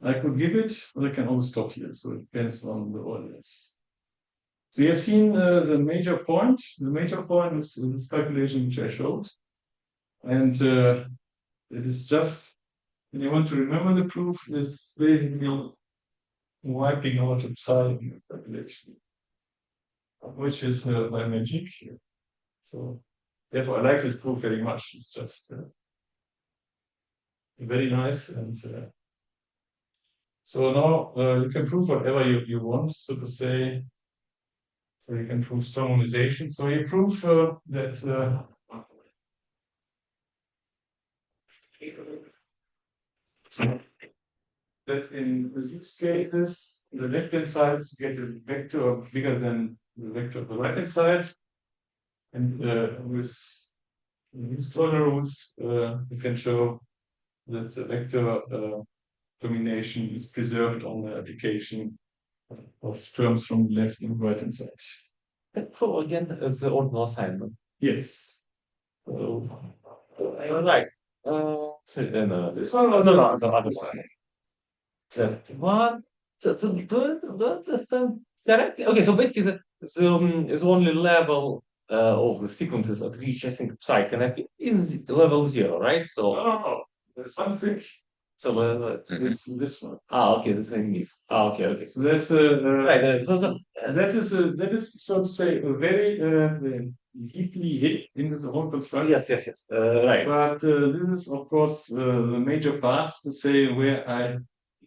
Speaker 1: I could give it, but I can always stop here, so it depends on the audience. So you have seen the major point. The major point is this calculation which I showed. And it is just, when you want to remember the proof, is basically wiping out a psi calculation, which is by magic. So therefore, I like this proof very much. It's just very nice. And so now you can prove whatever you want, so to say. So you can prove normalization. So you prove that that in these cases, the left-hand sides get a vector bigger than the vector of the right-hand side. And with these corner rules, we can show that the vector domination is preserved on the application of terms from left and right hand side.
Speaker 2: So again, the ordinal assignment.
Speaker 1: Yes.
Speaker 2: Right. So then
Speaker 1: This one was
Speaker 2: the
Speaker 1: the
Speaker 2: other one. That one. So do I understand correctly? Okay, so basically the only level of the sequences at which I think psi connect is level 0, right? So
Speaker 1: No. There's one thing.
Speaker 2: so
Speaker 1: It's this one.
Speaker 2: okay, this one is okay.
Speaker 1: So that's
Speaker 2: Right. So
Speaker 1: that is so to say a very deeply hit into the whole construction.
Speaker 2: yes. Right.
Speaker 1: But this is of course the major part to say where I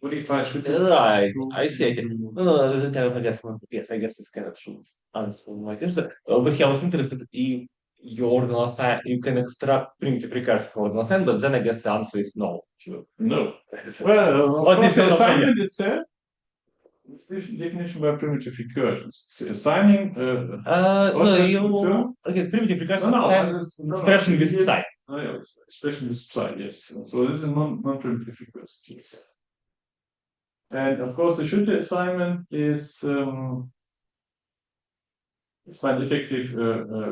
Speaker 1: what if I should
Speaker 2: Right. I see. No, kind of, I guess, yes, I guess this kind of should answer my question. But I was interested if your ordinal sign, you can extract primitive recursive from ordinal sign, but then I guess the answer is no.
Speaker 1: Sure. No. Well,
Speaker 2: What is
Speaker 1: the
Speaker 2: your opinion?
Speaker 1: assignment itself is definition by primitive recursions. So assigning
Speaker 2: No, you okay, it's primitive recursive expression with psi.
Speaker 1: Oh, yeah, expression with psi, yes. So this is non-primitive recursive, yes. And of course, the Schütte assignment is find effective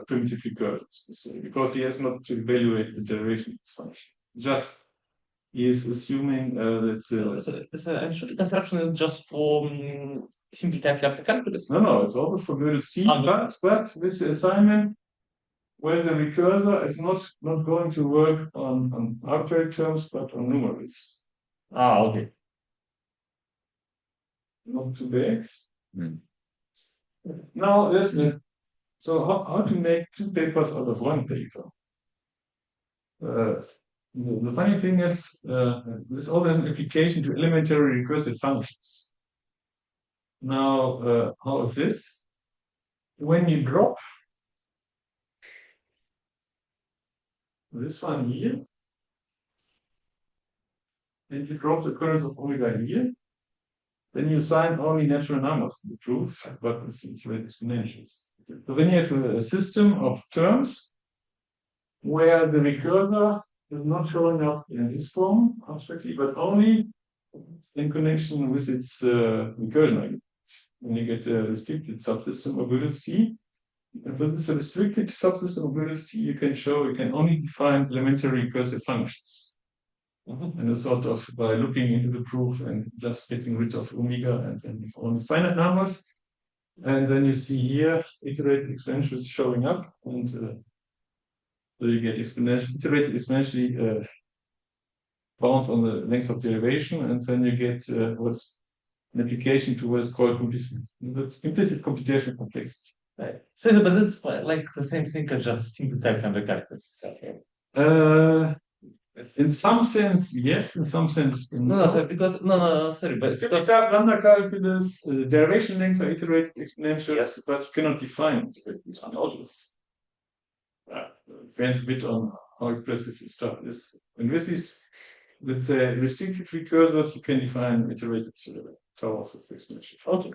Speaker 1: primitive recursions because he has not to evaluate the derivation of this function. Just he is assuming that.
Speaker 2: And Schütte construction is just for simply time calculus.
Speaker 1: No, it's also for Gödel's T, but this assignment where the recursor is not going to work on arbitrary terms but on numerals.
Speaker 2: Okay.
Speaker 1: Not too big. Now so how to make 2 papers out of 1 paper? The funny thing is this all has an application to elementary recursive functions. Now how is this? When you drop this one here, and you drop the occurrence of omega here, then you assign only natural numbers to the proof, but it's exponentials. So then you have a system of terms where the recursor is not showing up in this form abstractly, but only in connection with its recursion argument. When you get a restricted subsystem of Gödel's T, If this is a restricted subsystem of Gödel's T, you can only define elementary recursive functions. And it's sort of by looking into the proof and just getting rid of omega and then you only finite numbers. And then you see here iterated exponentials showing up, and so you get iterated exponentially bounds on the length of derivation, and then you get what's an application to what's called implicit computational complexity.
Speaker 2: Right. So, but this is like the same thing as just simple types under calculus. Okay.
Speaker 1: In some sense, yes. In some sense,
Speaker 2: No, sorry, because no, sorry, but
Speaker 1: because lambda calculus, derivation lengths are iterated exponentials, yes, but you cannot define iterated exponentials. Depends a bit on how aggressive you start this. And with these, let's say, restricted recursors, you can define iterated towers of exponential.
Speaker 2: Okay.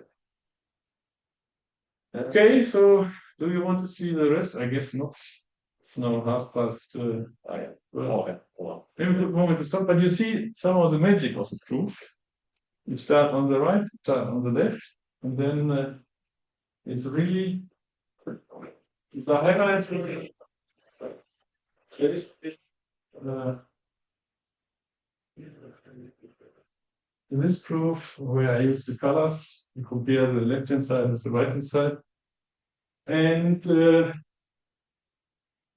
Speaker 1: Okay, so do you want to see the rest? I guess not. It's now 5:30. Maybe a moment to stop, but you see some of the magic of the proof. You start on the right, start on the left, and then it's really it's a highlight. In this proof, where I use the colors, you compare the left-hand side with the right-hand side, and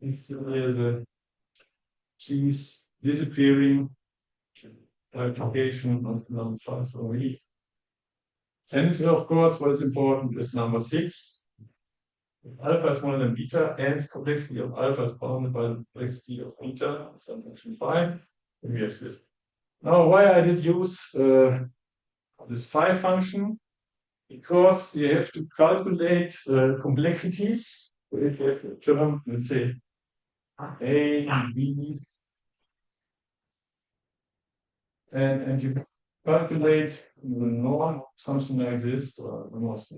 Speaker 1: it's the G's disappearing multiplication of number 5 over E. And of course, what is important is number 6. If alpha is smaller than beta, and complexity of alpha is bounded by the complexity of beta, some function 5, then we have this. Now, why I did use this phi function? Because you have to calculate complexities. So if you have a term, let's say A, B, and you calculate the norm, something like this, or almost.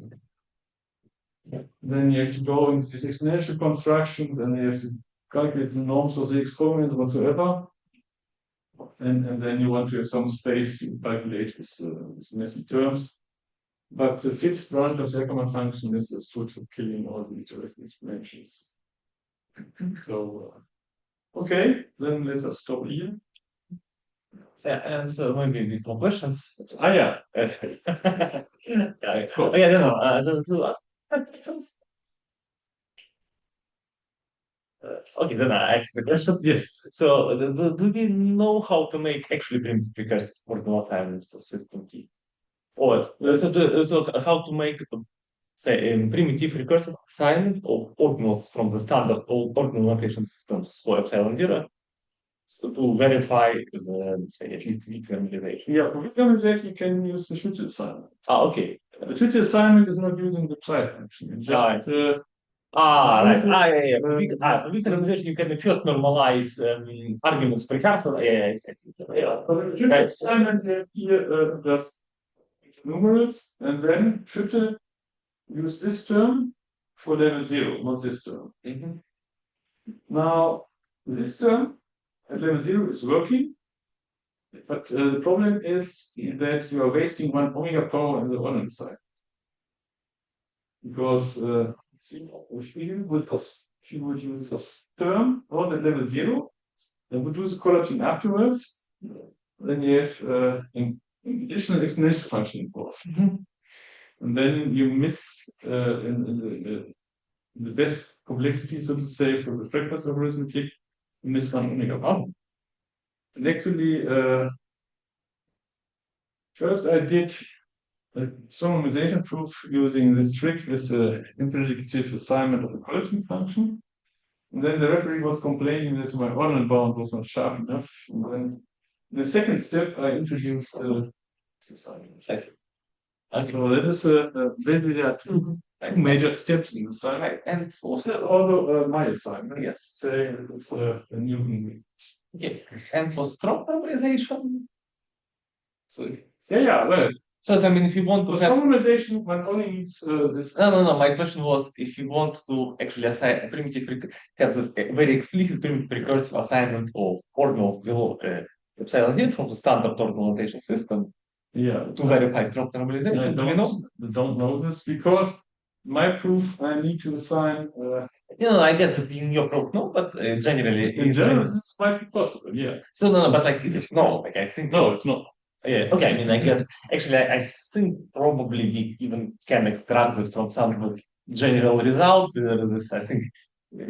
Speaker 1: Then you have to go into these exponential constructions, and you have to calculate the norms of the exponent whatsoever. And then you want to have some space to calculate with messy terms. But the fifth branch of the Ackermann function is good for killing all the iterative exponentials. So, okay, then let us stop here.
Speaker 2: Yeah, and so maybe more questions.
Speaker 1: Yeah.
Speaker 2: Yeah, cool. Yeah, no, okay, then I ask the question.
Speaker 1: Yes.
Speaker 2: So, do we know how to make actually primitive recursive ordinal assignment for system T? Or so how to make, say, a primitive recursive assignment of ordinals from the standard ordinal notation systems for epsilon 0 to verify the, say, at least weak normalization?
Speaker 1: Yeah, for weak normalization, you can use the Schütte assignment.
Speaker 2: Okay.
Speaker 1: The Schütte assignment is not using the psi function. It's just,
Speaker 2: right. Yeah. For weak normalization, you can first normalize arguments precursor. Yeah.
Speaker 1: For the Schütte assignment, here just numerals, and then Schütte use this term for level 0, not this term. Now, this term at level 0 is working, but the problem is that you are wasting one omega power on the one side. Because if you would use this term on at level 0, then would do the collecting afterwards, then you have an additional exponential function involved. And then you miss in the best complexity, so to say, for the fractals of arithmetic, you miss one omega power. And actually, first I did a normalization proof using this trick with the impredicative assignment of a collecting function. And then the referee was complaining that my ordinal bound was not sharp enough. And then in the second step, I introduced this assignment. So that is basically there are two major steps in the assignment. And also my assignment.
Speaker 2: Yes.
Speaker 1: So it's a new.
Speaker 2: Okay. And for strong normalization? So
Speaker 1: Well.
Speaker 2: So I mean, if you want to have
Speaker 1: normalization, one only needs this.
Speaker 2: No. My question was, if you want to actually assign a primitive, have this very explicit primitive recursive assignment of ordinals below epsilon 0 from the standard ordinal notation system.
Speaker 1: Yeah.
Speaker 2: To verify strong normalization.
Speaker 1: I don't know this because my proof, I need to assign.
Speaker 2: I guess that in your proof, no, but generally,
Speaker 1: In general, this might be possible. Yeah.
Speaker 2: So no, but like it's no, like I think
Speaker 1: No, it's not.
Speaker 2: yeah, okay. I mean, I guess actually, I think probably we even can extract this from some general results. This, I think,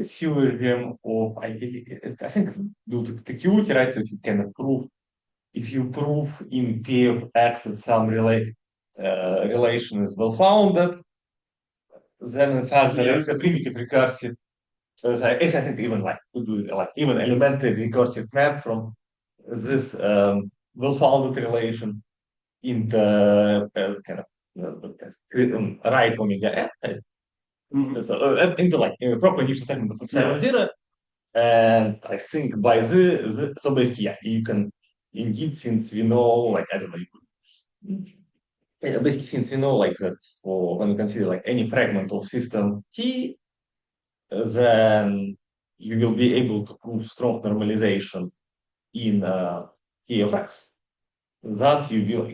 Speaker 2: theorem of I think it's due to security, right? So if you can prove, if you prove in P of X that some relation is well founded, then in fact there is a primitive recursive. So actually, I think even like we do like even elementary recursive map from this well-founded relation in the kind of right omega f. So into like proper initial segment of epsilon zero. And I think by so basically, yeah, you can indeed, since we know, like, I don't know, basically, since we know, like, that for when we consider like any fragment of system T, then you will be able to prove strong normalization in T of X. Thus, you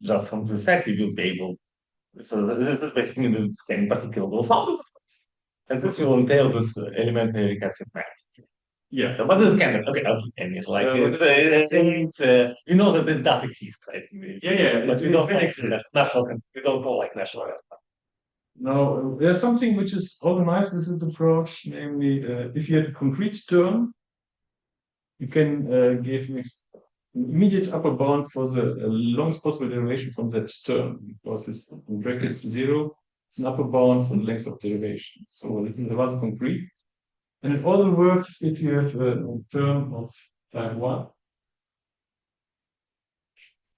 Speaker 2: just from this fact, you will be able. So this is basically the scanning particular will found, of course. And this will entail this elementary recursive map.
Speaker 1: Yeah.
Speaker 2: But this is kind of, okay, I mean, like, we know that it does exist, right?
Speaker 1: Yeah.
Speaker 2: But we don't know national, we don't know like national.
Speaker 1: Now, there's something which is organized with this approach, namely, if you have a concrete term, you can give an immediate upper bound for the longest possible derivation from that term, because it's in brackets 0, it's an upper bound for the length of derivation. So this is rather concrete. And it also works if you have a term of type 1.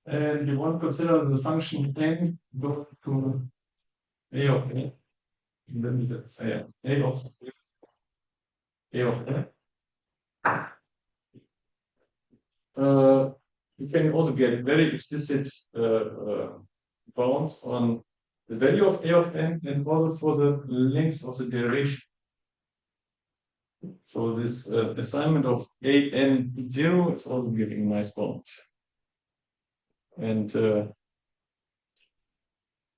Speaker 1: And you want to consider the function n go to a of n. A of n. You can also get very explicit bounds on the value of a of n and also for the length of the derivation. So this assignment of a n 0 is also giving a nice bound. And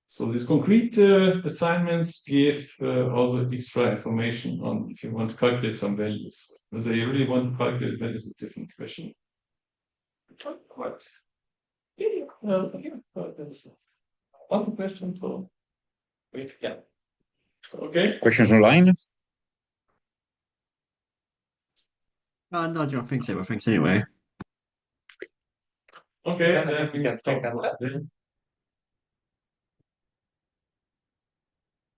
Speaker 1: so these concrete assignments give also extra information on if you want to calculate some values. Whether you really want to calculate values is a different question. But yeah, what's the question? So, wait, yeah. Okay.
Speaker 3: Questions online?
Speaker 4: No, I don't think so. Thanks anyway.
Speaker 1: Okay,
Speaker 2: Then I
Speaker 1: then
Speaker 2: guess we
Speaker 1: we
Speaker 2: can
Speaker 1: stop.
Speaker 2: take that.